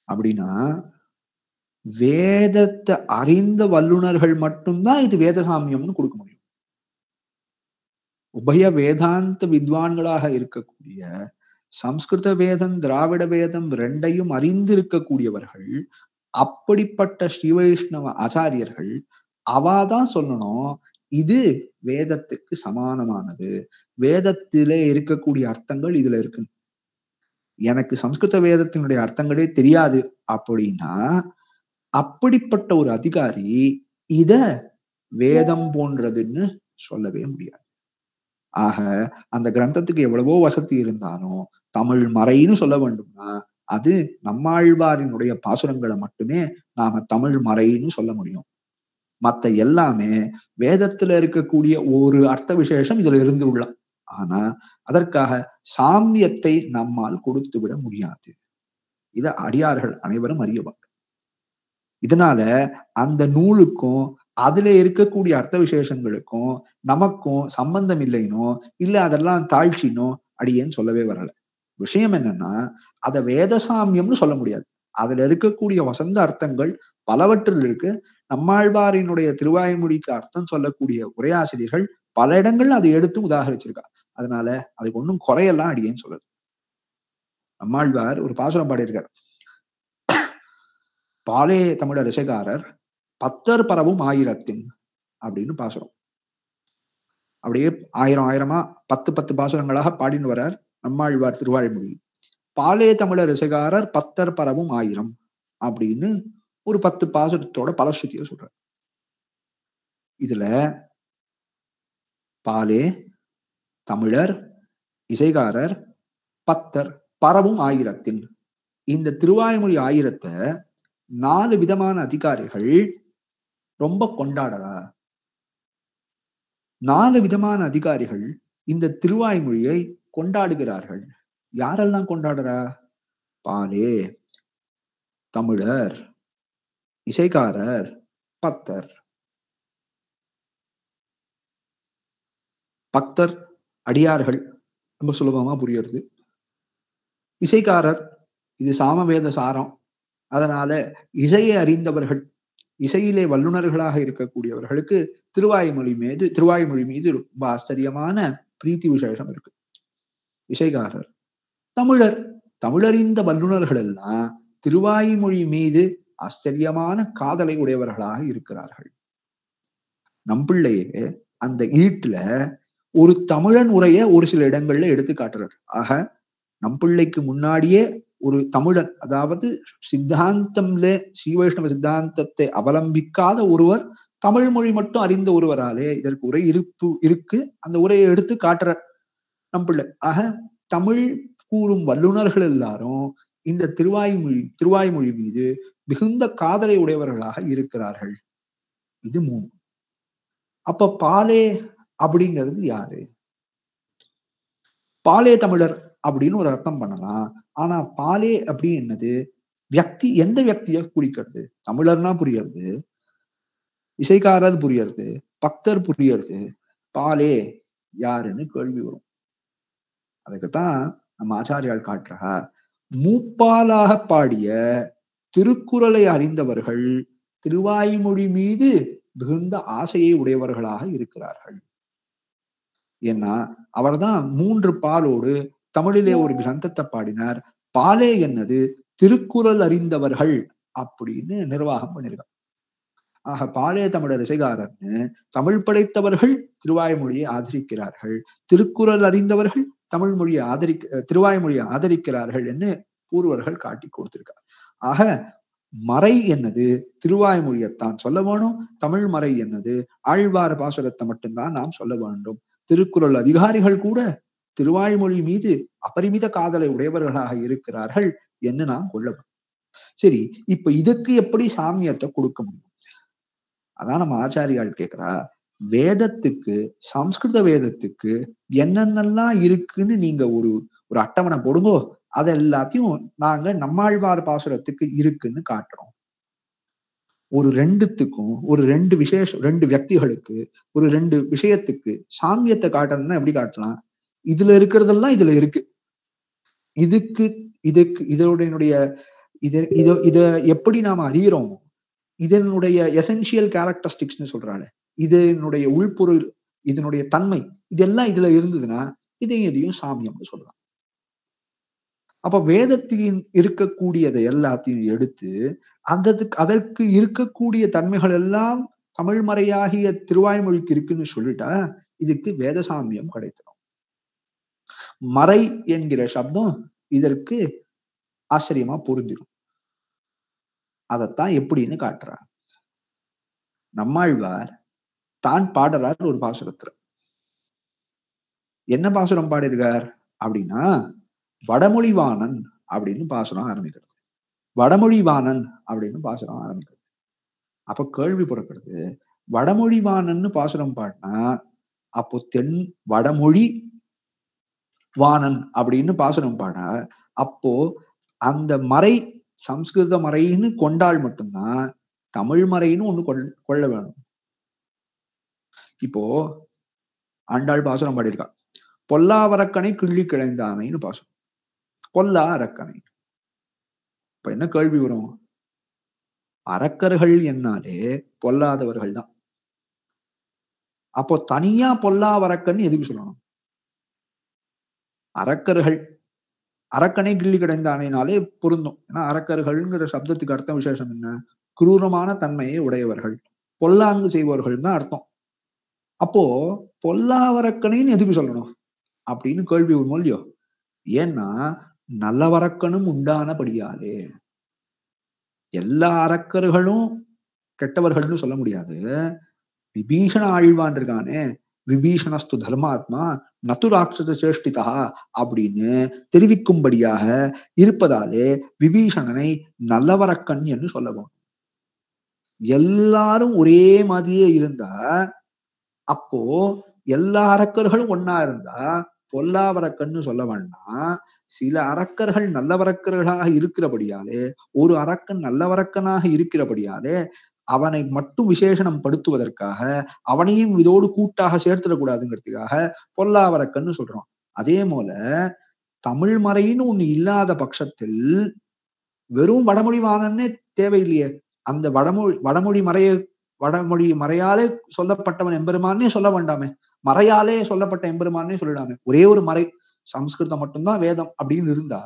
அப்படின்னா, வேதத்தை அறிந்த வல்லுநர்கள் மட்டும்தான் இது வேத சாமியம்னு கொடுக்க முடியும். உபய வேதாந்த வித்வான்களாக இருக்கக்கூடிய, சம்ஸ்கிருத வேதம் திராவிட வேதம் ரெண்டையும் அறிந்து இருக்கக்கூடியவர்கள், அப்படிப்பட்ட ஸ்ரீ வைஷ்ணவ ஆச்சாரியர்கள் அவாதான் சொல்லணும் இது வேதத்துக்கு சமானமானது, வேதத்திலே இருக்கக்கூடிய அர்த்தங்கள் இதுல இருக்கு. எனக்கு சம்ஸ்கிருத வேதத்தினுடைய அர்த்தங்களே தெரியாது அப்படின்னா அப்படிப்பட்ட ஒரு அதிகாரி இத வேதம் போன்றதுன்னு சொல்லவே முடியாது. ஆக அந்த கிரந்தத்துக்கு எவ்வளவோ வசதி இருந்தாலும் தமிழ் மறைன்னு சொல்ல வேண்டும்னா அது நம்மாழ்வாரினுடைய பாசுரங்களை மட்டுமே நாம தமிழ் மறைன்னு சொல்ல முடியும். மத்த எல்லாமே வேதத்துல இருக்கக்கூடிய ஒரு அர்த்த விசேஷம் இதுல இருந்து உள்ளலாம். ஆனா அதற்காக சாமியத்தை நம்மால் கொடுத்து விட முடியாது. இத அடியார்கள் அனைவரும் அறியவாங்க. இதனால அந்த நூலுக்கும் அதுல இருக்கக்கூடிய அர்த்த விசேஷங்களுக்கும் நமக்கும் சம்பந்தம் இல்லைனோ இல்ல அதெல்லாம் தாழ்ச்சினோ அடியேன்னு சொல்லவே வரல. விஷயம் என்னன்னா, அத வேதசாமியம்னு சொல்ல முடியாது. அதுல இருக்கக்கூடிய வசந்த அர்த்தங்கள் பலவற்றில் இருக்கு. நம்மாழ்வாரினுடைய திருவாய்மொழிக்கு அர்த்தம் சொல்லக்கூடிய உரையாசிரியர்கள் பல இடங்கள்ல அதை எடுத்து உதாகரிச்சிருக்கா. அதனால அதுக்கு ஒன்றும் குறையெல்லாம் அடியேன்னு சொல்லல. நம்மாழ்வார் ஒரு பாசுரம் பாடியிருக்கார். பாலே தமிழர் இசைக்காரர் பத்தர் பரவும் ஆயிரத்தின் அப்படின்னு பாசுரம். அப்படியே ஆயிரமா 10 பாசுரங்களாக பாடின்னு வரார் நம்மாழ்வார் திருவாய்மொழி. பாலே தமிழர் இசைக்காரர் பத்தர் பரவும் ஆயிரம் அப்படின்னு ஒரு 10 பாசுரத்தோட பலஸ்ருதியை சொல்றார். இதுல பாலே தமிழர் இசைக்காரர் பத்தர் பரவும் ஆயிரத்தின் இந்த திருவாய்மொழி ஆயிரத்தை 4 விதமான அதிகாரிகள் ரொம்ப கொண்டாடறா. 4 விதமான அதிகாரிகள் இந்த திருவாய்மொழியை கொண்டாடுகிறார்கள். யாரெல்லாம் கொண்டாடுறா? பாலே தமிழர் இசைக்காரர் பக்தர். பக்தர் அடியார்கள் ரொம்ப சுலபமா புரியுறது. இசைக்காரர் இது சாமவேத சாரம். அதனால இசையை அறிந்தவர்கள், இசையிலே வல்லுநர்களாக இருக்கக்கூடியவர்களுக்கு திருவாய்மொழி மீது ரொம்ப ஆச்சரியமான பிரீத்தி விசேஷம் இருக்கு. இசைக்காரர் தமிழர், தமிழறிந்த வல்லுநர்கள் எல்லாம் திருவாய்மொழி மீது ஆச்சரியமான காதலை உடையவர்களாக இருக்கிறார்கள். நம்பிள்ளையே அந்த ஈட்டுல ஒரு தமிழன் உரைய ஒரு சில இடங்கள்ல எடுத்து காட்டுறார். ஆக நம்பிள்ளைக்கு முன்னாடியே ஒரு தமிழன், அதாவது சித்தாந்தம்ல ஸ்ரீ வைஷ்ணவ சித்தாந்தத்தை அவலம்பிக்காத ஒருவர் தமிழ் மொழி மட்டும் அறிந்த ஒருவராலே இதற்கு உரை இருக்கு. அந்த உரையை எடுத்து காட்டுறார் நம்பிள்ளை. ஆக தமிழ் கூறும் வல்லுநர்கள் எல்லாரும் இந்த திருவாய்மொழி மீது மிகுந்த காதலை உடையவர்களாக இருக்கிறார்கள். இது 3. அப்ப பாலே அப்படிங்கிறது யாரு? பாலே தமிழர் அப்படின்னு ஒரு அர்த்தம் பண்ணலாம். ஆனா பாலே அப்படி என்னது? வியக்தி, எந்த வியக்தியை குறிக்கிறது? தமிழர்னா புரியறது, இசைக்காரர் புரியறது, பக்தர் புரியறது, பாலே யாருன்னு கேள்வி வரும். அதுக்குத்தான் நம்ம ஆச்சாரியால் காட்டுறா, மூப்பாலாக பாடிய திருக்குறளை அறிந்தவர்கள் திருவாய்மொழி மீது மிகுந்த ஆசையை உடையவர்களாக இருக்கிறார்கள். ஏன்னா அவர்தான் 3 பாலோடு தமிழிலே ஒரு கிரந்தத்தை பாடினார். பாலே என்னது? திருக்குறள் அறிந்தவர்கள் அப்படின்னு நிர்வாகம் பண்ணிருக்கார். ஆக பாலே தமிழர் இசைகாரர்னு தமிழ் படைத்தவர்கள் திருவாய்மொழியை ஆதரிக்கிறார்கள், திருக்குறள் அறிந்தவர்கள் தமிழ் மொழியை திருவாய்மொழியை ஆதரிக்கிறார்கள் என்று பூர்வர்கள் காட்டி கொடுத்திருக்கார். ஆக மறை என்னது திருவாய்மொழியைத்தான் சொல்ல வேணும், தமிழ் மறை என்னது ஆழ்வார் பாசுரத்தை மட்டும்தான் நாம் சொல்ல வேண்டும். திருக்குறள் அதிகாரிகள் கூட திருவாய்மொழி மீது அபரிமித காதலை உடையவர்களாக இருக்கிறார்கள் என்று நாம் கொள்ள வேண்டும். சரி, இப்ப இதுக்கு எப்படி சாமியத்தை கொடுக்க முடியும்? அதான் நம்ம ஆச்சாரியால் கேட்கிறா, வேதத்துக்கு சம்ஸ்கிருத வேதத்துக்கு என்னென்னலாம் இருக்குன்னு நீங்க ஒரு அட்டவணை போடுங்கோ, அது எல்லாத்தையும் நாங்க நம்மாழ்வார் பாசுரத்துக்கு இருக்குன்னு காட்டுறோம். ஒரு ரெண்டுத்துக்கும் ஒரு ரெண்டு வியக்திகளுக்கு ஒரு ரெண்டு விஷயத்துக்கு சாமியத்தை காட்டணும்னா எப்படி காட்டலாம்? இதுல இருக்கிறதெல்லாம் இதுல இருக்கு, இதனுடைய இத எப்படி நாம அறியறோம், இதனுடைய எசென்சியல் கேரக்டரிஸ்டிக்ஸ்னு சொல்றாங்க, இதனுடைய உள்பொருள், இதனுடைய தன்மை, இதெல்லாம் இதுல இருந்ததுன்னா இதையும் சாமியம்னு சொல்லலாம். அப்ப வேதத்தின் இருக்கக்கூடியதை எல்லாத்தையும் எடுத்து அதற்கு இருக்கக்கூடிய தன்மைகள் எல்லாம் தமிழ் மறையாகிய திருவாய்மொழிக்கு இருக்குன்னு சொல்லிட்டா இதுக்கு வேத சாமியம் கிடைத்திடும். மறை என்கிற சப்தம் இதற்கு ஆச்சரியமா பொருந்திடும். அதத்தான் எப்படின்னு காட்டுறார். நம்மாழ்வார் தான் பாடுறார் ஒரு பாசுரத்துல. என்ன பாசுரம் பாடிருக்கார் அப்படின்னா, வடமொழிவாணன் அப்படின்னு பாசுரம் ஆரம்பிக்கிறது. வடமொழிவாணன் அப்படின்னு பாசுரம் ஆரம்பிக்கிறது. அப்ப கேள்வி பிறக்கிறது, வடமொழிவாணன்னு பாசுரம் பாடினா அப்போ வடமொழி வாணன் அப்படின்னு பாசுரம் பாட, அப்போ அந்த மறை சம்ஸ்கிருத மறைன்னு கொண்டால் மட்டும்தான் தமிழ் மறைன்னு ஒண்ணு கொள்ள வேணும். இப்போ ஆண்டாள் பாசுரம் பாடியிருக்கா, பொல்லாவரக்கனை கிள்ளி கிளைந்தானைன்னு பாசுரம். பொல்லா அரக்கனை. இப்ப என்ன கேள்வி வரும்? அரக்கர்கள் என்னாலே பொல்லாதவர்கள் தான். அப்போ தனியா பொல்லாவரக்கன் எதுக்கு சொல்லணும்? அரக்கர்கள், அரக்கனை கிள்ளி கிடைந்தானேனாலே பொருந்தும். ஏன்னா அரக்கர்கள்ங்கிற சப்தத்துக்கு அர்த்தம் விசேஷம் என்ன? குரூரமான தன்மையை உடையவர்கள், பொல்லாங்கு செய்பவர்கள் தான் அர்த்தம். அப்போ பொல்லாவரக்கனைன்னு எதுக்கு சொல்லணும் அப்படின்னு கேள்வி ஒரு மொழியோ. ஏன்னா நல்லவரக்கனும் உண்டானபடியாலே. எல்லா அரக்கர்களும் கெட்டவர்கள்னு சொல்ல முடியாது. விபீஷண ஆழ்வான் இருக்கானே, விபீஷணஸ்து தர்மாத்மா நது ராட்சத சேஷ்டிதா அப்படின்னு தெரிவிக்கும்படியாக இருப்பதாலே விபீஷணனை நல்லவரக்கன் என்று சொல்லவும். எல்லாரும் ஒரே மாதிரியே இருந்தா, அப்போ எல்லா அரக்கர்களும் ஒன்னா இருந்தா பொல்லாவரக்கன்னு சொல்ல வேண்டாம். சில அரக்கர்கள் நல்லவரக்கர்களாக இருக்கிறபடியாலே, ஒரு அரக்கன் நல்லவரக்கனாக இருக்கிறபடியாலே அவனை மட்டும் விசேஷனம் படுத்துவதற்காக, அவனையும் இதோடு கூட்டாக சேர்த்துடக்கூடாதுங்கிறதுக்காக பொல்லாவரக்கன்னு சொல்றோம். அதே போல தமிழ் மறைன்னு ஒண்ணு இல்லாத பட்சத்தில் வெறும் வடமொழி வாணன்னே தேவையில்லையே. அந்த வடமொழி மறையாலே சொல்லப்பட்டவன் எம்பெருமானே சொல்ல வேண்டாமே, மறையாலே சொல்லப்பட்ட எம்பெருமானே சொல்லிடாமே. ஒரே ஒரு மறை சம்ஸ்கிருதம் மட்டும்தான் வேதம் அப்படின்னு இருந்தா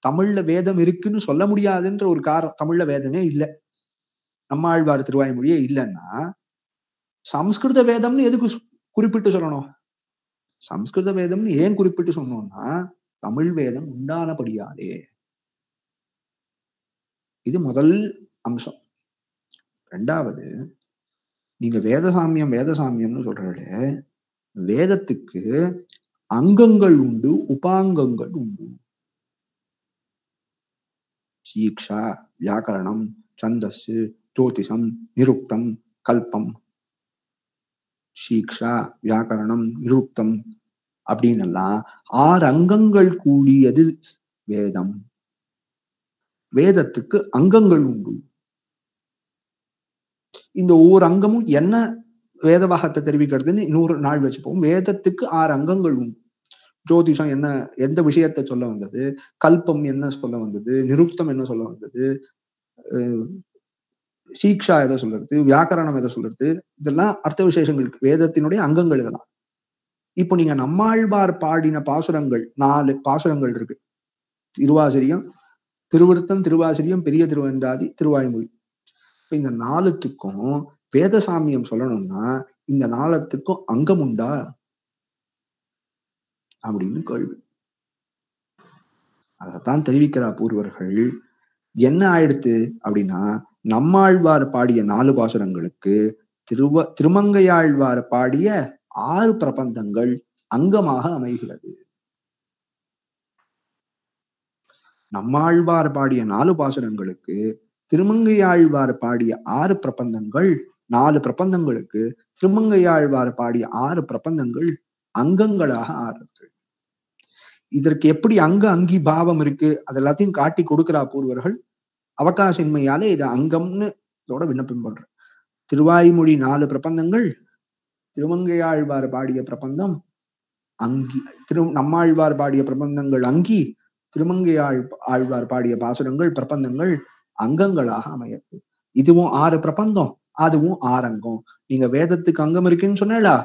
தமிழ்ல வேதம் இருக்குன்னு சொல்ல முடியாதுன்ற ஒரு காரணம். தமிழ்ல வேதமே இல்லை, நம்மாழ்வார் திருவாய்மொழியே இல்லைன்னா சம்ஸ்கிருத வேதம்னு எதுக்கு குறிப்பிட்டு சொல்லணும்? சம்ஸ்கிருத வேதம்னு ஏன் குறிப்பிட்டு சொன்னோம்னா தமிழ் வேதம் உண்டானபடியாலே. இது முதல் அம்சம். ரெண்டாவது, நீங்க வேதசாமியம்னு சொல்றாரு. வேதத்துக்கு அங்கங்கள் உண்டு, உபாங்கங்கள் உண்டு. சீக்ஷா, வியாக்கரணம், சந்தஸ், ஜோதிஷம், நிருக்தம், கல்பம். சீக்ஷா, வியாக்கரணம், நிருக்தம் அப்படின்னு எல்லாம் 6 அங்கங்கள் கூடியது வேதம். வேதத்துக்கு அங்கங்கள் உண்டு. இந்த ஒவ்வொரு அங்கமும் என்ன வேத பாகத்தை தெரிவிக்கிறதுன்னு இன்னொரு நாள் வச்சுப்போம். வேதத்துக்கு 6 அங்கங்கள் உண்டு. ஜோதிஷம் என்ன, எந்த விஷயத்தை சொல்ல வந்தது, கல்பம் என்ன சொல்ல வந்தது, நிருக்தம் என்ன சொல்ல வந்தது, சீக்ஷா எதை சொல்றது, வியாக்கரணம் எதை சொல்றது, இதெல்லாம் அர்த்த விசேஷங்களுக்கு வேதத்தினுடைய அங்கங்கள். இதெல்லாம் இப்போ நீங்க நம்மாழ்வார் பாடின பாசுரங்கள் 4 பாசுரங்கள் இருக்கு. திருவாசிரியம், திருவிருத்தம், திருவாசிரியம், பெரிய திருவந்தாதி, திருவாய்மொழி. இந்த நாலுத்துக்கும் வேத சாமியம் சொல்லணும்னா இந்த நாளத்துக்கும் அங்கம் உண்டா அப்படின்னு கேள்வி. அதைத்தான் தெரிவிக்கிறார் பூர்வர்கள். என்ன ஆயிடுத்து அப்படின்னா, நம்மாழ்வார் பாடிய 4 பாசுரங்களுக்கு திருமங்கையாழ்வார் பாடிய 6 பிரபந்தங்கள் அங்கமாக அமைகிறது. நம்மாழ்வார் பாடிய 4 பாசுரங்களுக்கு திருமங்கையாழ்வார் பாடிய 6 பிரபந்தங்கள், 4 பிரபந்தங்களுக்கு திருமங்கையாழ்வார் பாடிய 6 பிரபந்தங்கள் அங்கங்களாக ஆறுது. இதற்கு எப்படி அங்கி பாவம் இருக்கு அது எல்லாத்தையும் காட்டி கொடுக்கிறா பூர்வர்கள். அவகாசின்மையால இதை அங்கம்னு இதோட விண்ணப்பம் பண்ற. திருவாய்மொழி 4 பிரபந்தங்கள், திருமங்கையாழ்வார் பாடிய பிரபந்தம் அங்கி, நம்மாழ்வார் பாடிய பிரபந்தங்கள் அங்கி, ஆழ்வார் பாடிய பாசுரங்கள் பிரபந்தங்கள் அங்கங்களாக அமையது. இதுவும் 6 பிரபந்தம், அதுவும் 6 அங்கம். நீங்க வேதத்துக்கு அங்கம் இருக்குன்னு சொன்னேடா,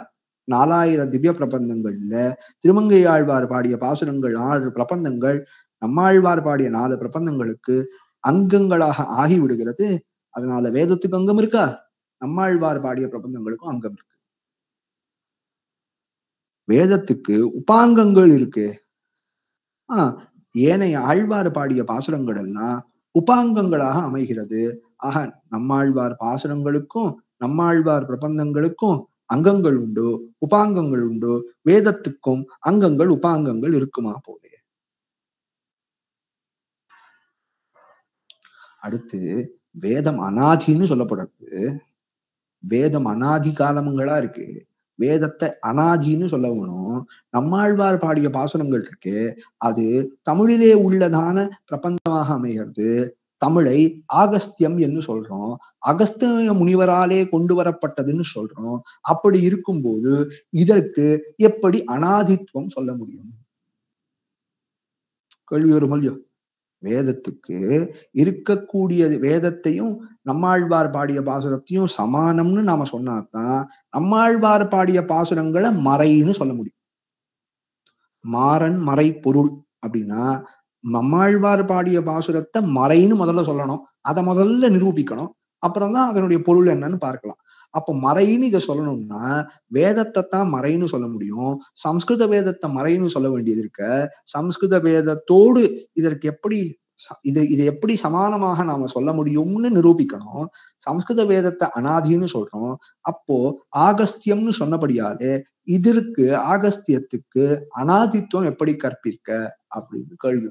4000 திவ்ய பிரபந்தங்கள்ல திருமங்கையாழ்வார் பாடிய பாசுரங்கள் 6 பிரபந்தங்கள், நம்மாழ்வார் பாடிய 4 பிரபந்தங்களுக்கு அங்கங்களாக ஆகிவிடுகிறது. அதனால வேதத்துக்கு அங்கம் இருக்கா, நம்மாழ்வார் பாடிய பிரபந்தங்களுக்கும் அங்கம் இருக்கு. வேதத்துக்கு உபாங்கங்கள் இருக்கு. ஏனைய ஆழ்வார் பாடிய பாசுரங்கள் எல்லாம் உபாங்கங்களாக அமைகிறது. ஆக நம்மாழ்வார் பாசுரங்களுக்கும் நம்மாழ்வார் பிரபந்தங்களுக்கும் அங்கங்கள் உண்டு, உபாங்கங்கள் உண்டு. வேதத்துக்கும் அங்கங்கள் உபாங்கங்கள் இருக்குமா போதே. அடுத்து வேதம் அநாதின்னு சொல்லப்படுறது. வேதம் அநாதி காலங்களா இருக்கு. வேதத்தை அநாதின்னு சொல்லணும். நம்மாழ்வார் பாடிய பாசுரங்கள் இருக்கு, அது தமிழிலே உள்ளதான பிரபந்தமாக அமைகிறது. தமிழை ஆகஸ்தியம் என்று சொல்றோம், அகஸ்திய முனிவராலே கொண்டு வரப்பட்டதுன்னு சொல்றோம். அப்படி இருக்கும்போது இதற்கு எப்படி அநாதித்துவம் சொல்ல முடியும்? கேள்வி வரும் இல்லையோ. வேதத்துக்கு இருக்கக்கூடிய வேதத்தையும் நம்மாழ்வார் பாடிய பாசுரத்தையும் சமானம்னு நாம சொன்னாதான் நம்மாழ்வார் பாடிய பாசுரங்களை மறைன்னு சொல்ல முடியும். மாறன் மறை பொருள் அப்படின்னா நம்மாழ்வார் பாடிய பாசுரத்தை மறைன்னு முதல்ல சொல்லணும், அதை முதல்ல நிரூபிக்கணும், அப்புறம் தான் அதனுடைய பொருள் என்னன்னு பார்க்கலாம். அப்போ மறைன்னு இதை சொல்லணும்னா வேதத்தை தான் மறைன்னு சொல்ல முடியும். சம்ஸ்கிருத வேதத்தை மறைன்னு சொல்ல வேண்டியது இருக்க, சம்ஸ்கிருத வேதத்தோடு இதற்கு எப்படி இதை எப்படி சமானமாக நாம சொல்ல முடியும்னு நிரூபிக்கணும். சம்ஸ்கிருத வேதத்தை அநாதின்னு சொல்றோம், அப்போ ஆகஸ்தியம்னு சொன்னபடியாலே இதற்கு ஆகஸ்தியத்துக்கு அநாதித்துவம் எப்படி கற்பிக்க அப்படின்னு கேள்வி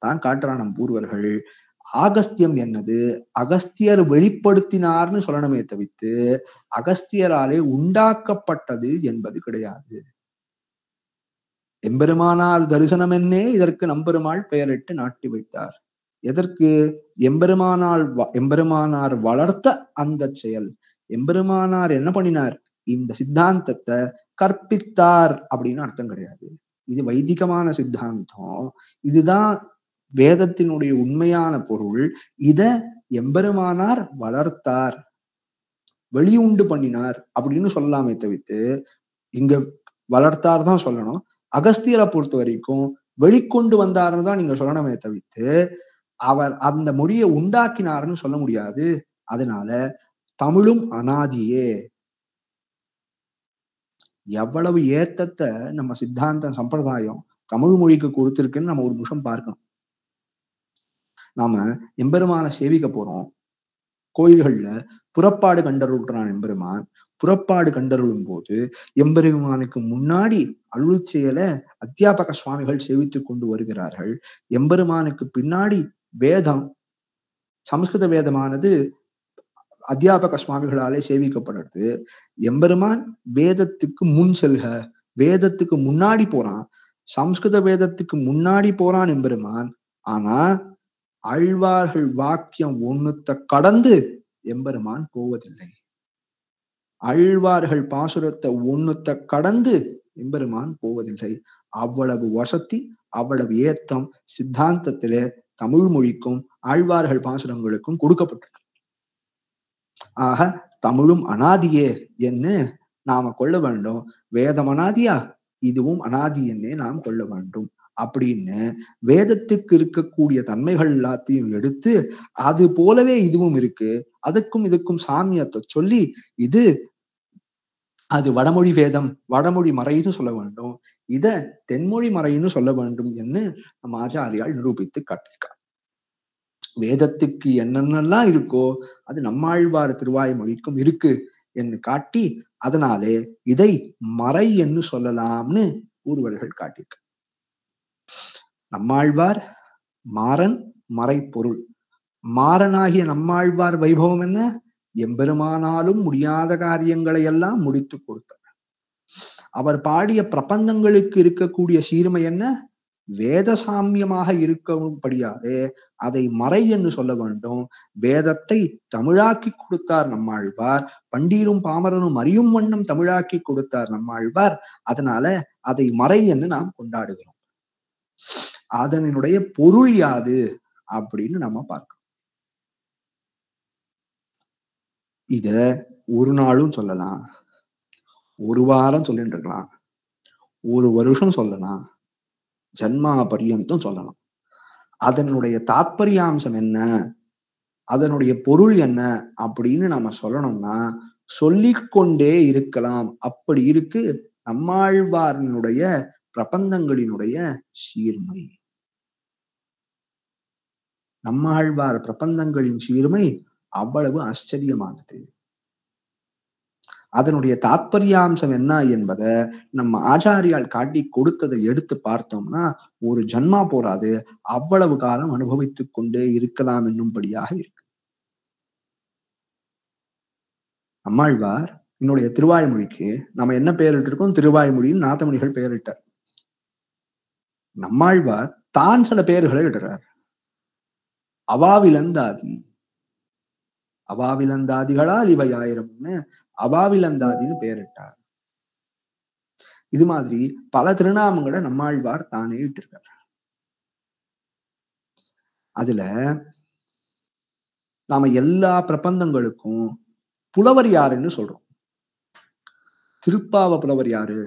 தான் காட்டுறான் நம் பூர்வர்கள். ஆகஸ்தியம் என்னது, அகஸ்தியர் வெளிப்படுத்தினார்னு சொல்லணுமே தவிர்த்து அகஸ்தியராலே உண்டாக்கப்பட்டது என்பது கிடையாது. எம்பெருமானார் தரிசனம் என்னே இதற்கு நம்பெருமாள் பெயரிட்டு நாட்டி வைத்தார். எதற்கு? எம்பெருமானார் வளர்த்த அந்த செயல். எம்பெருமானார் என்ன பண்ணினார்? இந்த சித்தாந்தத்தை கற்பித்தார் அப்படின்னு அர்த்தம் கிடையாது. இது வைதிகமான சித்தாந்தம், இதுதான் வேதத்தினுடைய உண்மையான பொருள். இத எம்பெருமானார் வளர்த்தார், வெளியுண்டு பண்ணினார் அப்படின்னு சொல்லலாமே தவிர்த்து இங்க வளர்த்தார் தான் சொல்லணும். அகஸ்தியரை பொறுத்த வரைக்கும் வெளிக்கொண்டு வந்தாருன்னு தான் நீங்க சொல்லணுமே தவிர்த்து அவர் அந்த மொழியை உண்டாக்கினார்னு சொல்ல முடியாது. அதனால தமிழும் அநாதியே. எவ்வளவு ஏத்தத்தை நம்ம சித்தாந்த சம்பிரதாயம் தமிழ் மொழிக்கு கொடுத்திருக்குன்னு நம்ம ஒரு நிமிஷம் பார்க்கணும். நாம எம்பெருமான சேவிக்க போறோம், கோயில்கள்ல புறப்பாடு கண்டருள்றான் எம்பெருமான். புறப்பாடு கண்டருளும் போது எம்பெருமானுக்கு முன்னாடி அருள் செயல அத்தியாபக சுவாமிகள் சேவித்துக் கொண்டு வருகிறார்கள். எம்பெருமானுக்கு பின்னாடி வேதம், சமஸ்கிருத வேதமானது அத்தியாபக சுவாமிகளாலே சேவிக்கப்படுறது. எம்பெருமான் வேதத்துக்கு முன் செல்க, வேதத்துக்கு முன்னாடி போறான், சம்ஸ்கிருத வேதத்துக்கு முன்னாடி போறான் எம்பெருமான். ஆனா ஆழ்வார்கள் வாக்கியம் ஒண்ணுத்த கடந்து எம்பெருமான் போவதில்லை. ஆழ்வார்கள் பாசுரத்தை ஒண்ணுத்த கடந்து எம்பெருமான் போவதில்லை. அவ்வளவு வசதி, அவ்வளவு ஏத்தம் சித்தாந்தத்திலே தமிழ் மொழிக்கும் ஆழ்வார்கள் பாசுரங்களுக்கும் கொடுக்கப்பட்டிருக்கு. ஆக தமிழும் அநாதியே என்று நாம கொள்ள வேண்டும். வேதம் அநாதியா, இதுவும் அநாதி என்னே நாம் கொள்ள வேண்டும். அப்படின்னு வேதத்துக்கு இருக்கக்கூடிய தன்மைகள் எல்லாத்தையும் எடுத்து அது போலவே இதுவும் இருக்கு, அதுக்கும் இதுக்கும் சாமியத்தை சொல்லி இது அது வடமொழி வேதம், வடமொழி மறைன்னு சொல்ல வேண்டும், இத தென்மொழி மறைன்னு சொல்ல வேண்டும் என்று நம்ம ஆச்சாரியால் நிரூபித்து காட்டியிருக்கார். வேதத்துக்கு என்னென்னலாம் இருக்கோ அது நம்மாழ்வார் திருவாய்மொழிக்கும் இருக்கு என்று காட்டி, அதனாலே இதை மறை என்று சொல்லலாம்னு பூர்வர்கள் காட்டியிருக்க. நம்மாழ்வார் மாறன், மறை பொருள். மாறனாகிய நம்மாழ்வார் வைபவம் என்ன? எம்பெருமானாலும் முடியாத காரியங்களை எல்லாம் முடித்து கொடுத்தார். அவர் பாடிய பிரபந்தங்களுக்கு இருக்கக்கூடிய சீர்மை என்ன? வேத சாமியமாக இருக்கும்படியாதே அதை மறை என்று சொல்ல வேண்டும். வேதத்தை தமிழாக்கி கொடுத்தார் நம்மாழ்வார், பண்டீரும் பாமரனும் அறியும் வண்ணம் தமிழாக்கி கொடுத்தார் நம்மாழ்வார். அதனால அதை மறை என்று நாம் கொண்டாடுகிறோம். அதனுடைய பொருள் யாது அப்படின்னு நம்ம பார்க்கணும். இத ஒரு நாளும் சொல்லலாம், ஒரு வாரம் சொல்லிட்டு இருக்கலாம், ஒரு வருஷம் சொல்லலாம், ஜன்மா பரியந்தம் சொல்லலாம். அதனுடைய தாத்பரியாம்சம் என்ன, அதனுடைய பொருள் என்ன அப்படின்னு நம்ம சொல்லணும்னா சொல்லிக்கொண்டே இருக்கலாம். அப்படி இருக்கு நம்மாழ்வாரனுடைய பிரபந்தங்களினுடைய சீர்மை. நம்மாழ்வார் பிரபந்தங்களின் சீர்மை அவ்வளவு ஆச்சரியமானது. அதனுடைய தாத்பரியாம்சம் என்ன என்பதை நம்ம ஆச்சாரியால் காட்டி கொடுத்ததை எடுத்து பார்த்தோம்னா ஒரு ஜன்மா போராது, அவ்வளவு காலம் அனுபவித்துக் கொண்டே இருக்கலாம் என்னும்படியாக இருக்கு. நம்மாழ்வார் என்னுடைய திருவாய்மொழிக்கு நம்ம என்ன பெயரிட்டு இருக்கோம்? திருவாய்மொழின்னு நாதமுனிகள் பெயரிட்டார். நம்மாழ்வார் தான் சில பெயர்களை இடுறார். அவாவிலந்தாதி, அவாவிலந்தாதிகளால் இவை ஆயிரம்னு அவாவிலந்தாதின்னு பெயரிட்டார். இது மாதிரி பல திருநாமங்களை நம்மாழ்வார் தானே இட்டிருக்கார். அதுல நாம எல்லா பிரபந்தங்களுக்கும் புலவர் யாருன்னு சொல்றோம். திருப்பாவ புலவர் யாரு?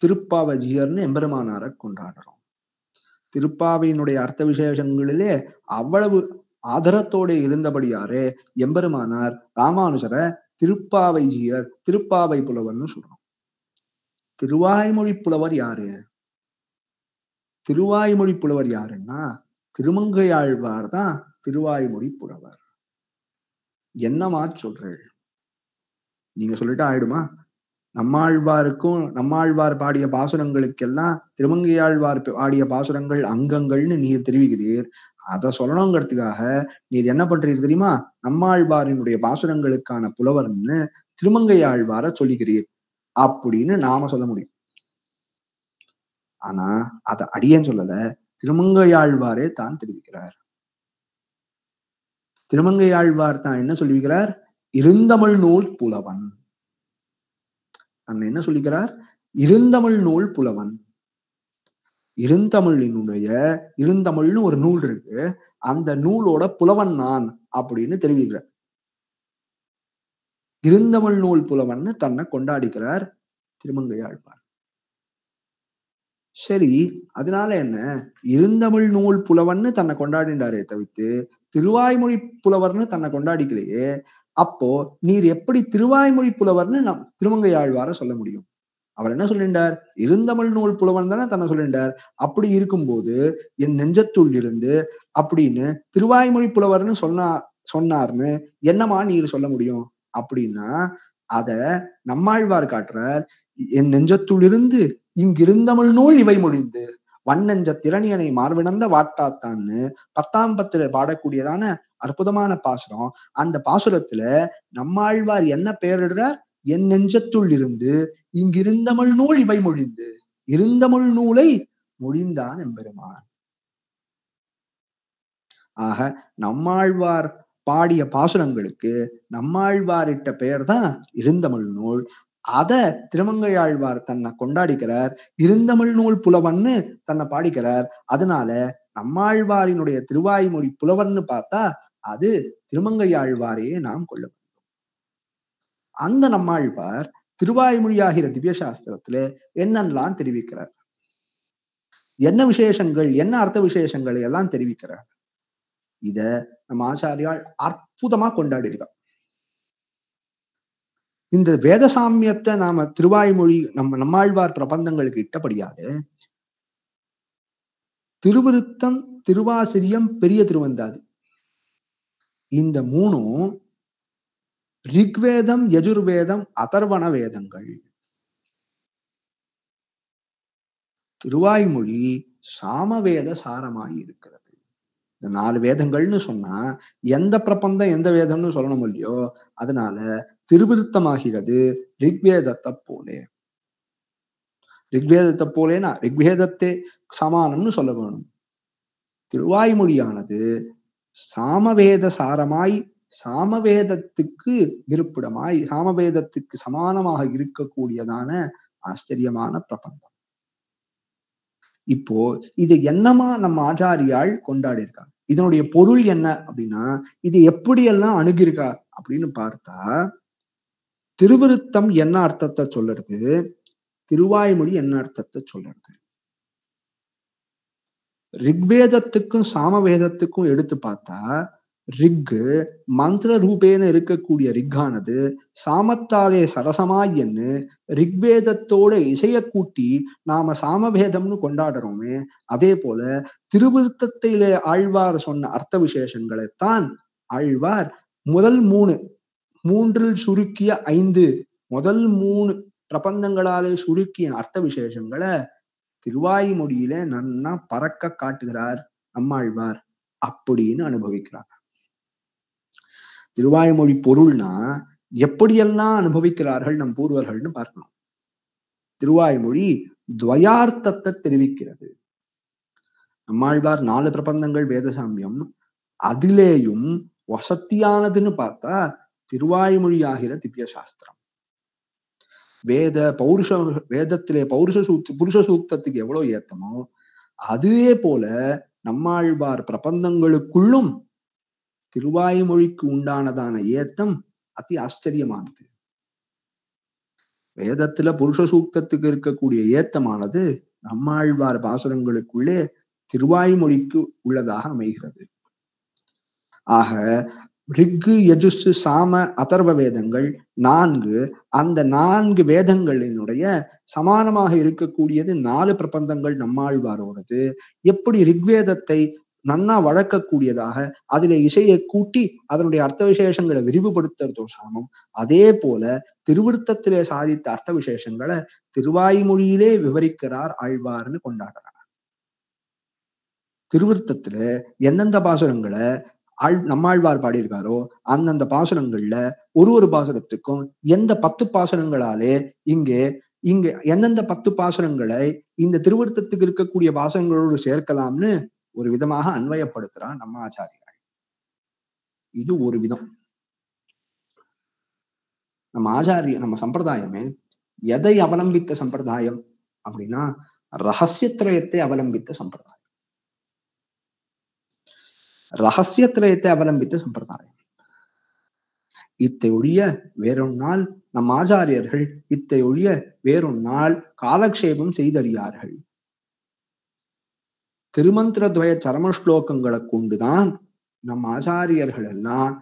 திருப்பாவஜியர்னு எம்பெருமானார கொண்டாடுறோம். திருப்பாவையினுடைய அர்த்த விசேஷங்களிலே அவ்வளவு ஆதரத்தோடு இருந்தபடியாரே எம்பெருமானார் ராமானுஜரை திருப்பாவைஜியர், திருப்பாவை புலவர்னு சொல்றோம். திருவாய்மொழி புலவர் யாரு? திருவாய்மொழி புலவர் யாருன்னா திருமங்கையாழ்வார் தான் திருவாய்மொழி புலவர். என்னமா சொல்றேன்? நீங்க சொல்லிட்டு ஆயிடுமா? நம்மாழ்வாருக்கும் நம்மாழ்வார் பாடிய பாசுரங்களுக்கெல்லாம் திருமங்கையாழ்வார் பாடிய பாசுரங்கள் அங்கங்கள்னு நீர் தெரிவிக்கிறீர். அதை சொல்லணுங்கிறதுக்காக நீர் என்ன பண்றீர் தெரியுமா? நம்மாழ்வாரினுடைய பாசுரங்களுக்கான புலவர்னு திருமங்கையாழ்வார சொல்லிக்கிறீர் அப்படின்னு நாம சொல்ல முடியும். ஆனா அதை அடியேன் சொல்லல, திருமங்கையாழ்வாரே தான் தெரிவிக்கிறார். திருமங்கையாழ்வார் தான் என்ன சொல்லிக்கிறார்? இருந்தமிழ் நூல் புலவன். தன்னை என்ன சொல்லிக்கிறார்? இருந்தமிழ் நூல் புலவன். இருந்தமிழினுடைய இருந்தமிழ்னு ஒரு நூல் இருக்கு, அந்த நூலோட புலவன் நான் அப்படின்னு தெரிவிக்கிறார். இருந்தமிழ் நூல் புலவன் தன்னை கொண்டாடிக்கிறார் திருமங்கையாழ்வார். சரி, அதனால என்ன? இருந்தமிழ் நூல் புலவன்னு தன்னை கொண்டாடினாரே தவிர்த்து திருவாய்மொழி புலவர்னு தன்னை கொண்டாடிக்கலையே. அப்போ நீர் எப்படி திருவாய்மொழி புலவர்னு நம் திருமங்கையாழ்வார சொல்ல முடியும்? அவர் என்ன சொல்லிண்டார்? இருந்தமிழ் நூல் புலவன் தானே தன்னை சொல்லிண்டார். அப்படி இருக்கும்போது என் நெஞ்சத்துள் இருந்து அப்படின்னு திருவாய்மொழி புலவர்னு சொன்னார்னு என்னமா நீர் சொல்ல முடியும் அப்படின்னா அத நம்மாழ்வார் காட்டுறார். என் நெஞ்சத்துள் இருந்து இங்கிருந்தமிழ் நூல் இவை மொழிந்து வண்ணெஞ்ச திறனியனை மார்பிணந்த வாட்டாத்தான்னு 10ஆம் பத்துல பாடக்கூடியதான அற்புதமான பாசுரம். அந்த பாசுரத்துல நம்மாழ்வார் என்ன பெயரிடுறார்? என் நெஞ்சத்துள் இருந்து இங்கிருந்தமிழ் நூல் இவை மொழிந்து, இருந்தமிழ் நூலை மொழிந்தான் எம்பெருமான். ஆக நம்மாழ்வார் பாடிய பாசுரங்களுக்கு நம்மாழ்வாரிட்ட பெயர் தான் இருந்தமிழ் நூல். அத திருமங்கையாழ்வார் தன்னை கொண்டாடிக்கிறார், இருந்தமிழ் நூல் புலவன்னு தன்னை பாடிக்கிறார். அதனால நம்மாழ்வாரினுடைய திருவாய்மொழி புலவர்னு பார்த்தா அது திருமங்கையாழ்வாரையே நாம் கொள்ள வேண்டும். அந்த நம்மாழ்வார் திருவாய்மொழியாகிற திவ்ய சாஸ்திரத்துல என்னெல்லாம் தெரிவிக்கிறார்? என்ன விசேஷங்கள், என்ன அர்த்த விசேஷங்களை எல்லாம் தெரிவிக்கிறார். இத நம்ம ஆச்சாரியால் அற்புதமா கொண்டாடி இருக்கோம். இந்த வேத சாமியத்தை நாம திருவாய்மொழி நம்மாழ்வார் பிரபந்தங்களுக்கு இட்டபடியாக திருவிருத்தம், திருவாசிரியம், பெரிய திருவந்தாதி இந்த மூணும் ரிக்வேதம், யஜுர்வேதம், அதர்வண வேதங்கள். திருவாய்மொழி சாமவேத சாரமாய் இருக்கிறது. இந்த 4 வேதங்கள்னு சொன்னா எந்த பிரபந்தம் எந்த வேதம்னு சொல்லணும் இல்லையோ, அதனால திருவிருத்தமாகிறது ரிக்வேதத்தை போலே. ரிக்வேதத்தை போலேனா ரிக்வேதத்தை சமானம்னு சொல்ல வேணும். திருவாய்மொழியானது சாமவேத சாரமாய், சாமவேதத்துக்கு இருப்பிடமாய், சாமவேதத்துக்கு சமானமாக இருக்கக்கூடியதான ஆச்சரியமான பிரபந்தம். இப்போ இது என்னமா நம்ம ஆச்சாரியால் கொண்டாடி இருக்காங்க. இதனுடைய பொருள் என்ன அப்படின்னா, இது எப்படியெல்லாம் அணுகிருக்கா அப்படின்னு பார்த்தா, திருவிருத்தம் என்ன அர்த்தத்தை சொல்லுறது, திருவாய்மொழி என்ன அர்த்தத்தை சொல்லுறது. ரிக்வேதத்துக்கும் சாமவேதத்துக்கும் எடுத்து பார்த்தா, ரிக்கு மந்திர ரூபேன இருக்கக்கூடிய ரிக்கானது சாமத்தாலே சரசமாய் என்று ரிக்வேதத்தோட இசைய கூட்டி நாம சாமவேதம்னு கொண்டாடுறோமே, அதே போல திருவிருத்தத்திலே ஆழ்வார் சொன்ன அர்த்த விசேஷங்களைத்தான் ஆழ்வார் முதல் 3 சுருக்கிய 5 முதல் 3 பிரபந்தங்களாலே சுருக்கிய அர்த்த விசேஷங்களை திருவாய்மொழியில நன்னா பறக்க காட்டுகிறார் நம்மாழ்வார் அப்படின்னு அனுபவிக்கிறார். திருவாய்மொழி பொருள்னா எப்படியெல்லாம் அனுபவிக்கிறார்கள் நம் பூர்வர்கள்னு பார்க்கணும். திருவாய்மொழி துவயார்த்தத்தை தெரிவிக்கிறது. நம்மாழ்வார் 4 பிரபந்தங்கள் வேதசாமியம், அதிலேயும் வசத்தியானதுன்னு பார்த்தா திருவாய்மொழி ஆகிற திவ்ய சாஸ்திரம். வேதத்திலே புருஷ சூக்தத்துக்கு எவ்வளவு ஏத்தமோ அதே போல நம்மாழ்வார் பிரபந்தங்களுக்குள்ளும் திருவாய்மொழிக்கு உண்டானதான ஏத்தம் அதி ஆச்சரியமானது. வேதத்துல புருஷ சூக்தத்துக்கு இருக்கக்கூடிய ஏத்தமானது நம்மாழ்வார் பாசுரங்களுக்குள்ளே திருவாய்மொழிக்கு உள்ளதாக அமைகிறது. ஆக ரிக்கு, யஜுஸ், சாம, அதர்வ வேதங்கள் 4, அந்த 4 வேதங்களினுடைய சமானமாக இருக்கக்கூடியது 4 பிரபந்தங்கள் நம்மாழ்வாரோடது. எப்படி ரிக்வேதத்தை நன்னா வழக்கக்கூடியதாக அதிலே இசையை கூட்டி அதனுடைய அர்த்த விசேஷங்களை விரிவுபடுத்துறதோ சாமம், அதே போல திருவிருத்தத்திலே சாதித்த அர்த்த விசேஷங்களை திருவாய்மொழியிலே விவரிக்கிறார் ஆழ்வார்னு கொண்டாடுறார். திருவிருத்தத்துல எந்தெந்த பாசுரங்களை நம்மாழ்வார் பாடியிருக்காரோ அந்தந்த பாசுரங்கள்ல ஒரு பாசுரத்துக்கும் எந்த 10 பாசுரங்களாலே இங்கே எந்தெந்த 10 பாசுரங்களை இந்த திருவிருத்தத்துக்கு இருக்கக்கூடிய பாசுரங்களோடு சேர்க்கலாம்னு ஒரு விதமாக அன்வயப்படுத்துறான் நம்ம ஆச்சாரியார். இது ஒரு விதம். நம்ம சம்பிரதாயமே எதை அவலம்பித்த சம்பிரதாயம் அப்படின்னா ரகசியத்திரயத்தை அவலம்பித்த சம்பிரதாயம். ரகசியத்திரயத்தை அவலம்பித்த சம்பிரதாயம். இத்தை ஒழிய வேறொன்னால் நம் ஆச்சாரியர்கள் இத்தை ஒழிய வேறொன்னால் காலக்ஷேபம் செய்தறியார்கள். திருமந்திரத்வய சரம ஸ்லோகங்களை கொண்டுதான் நம் ஆச்சாரியர்கள் எல்லாம்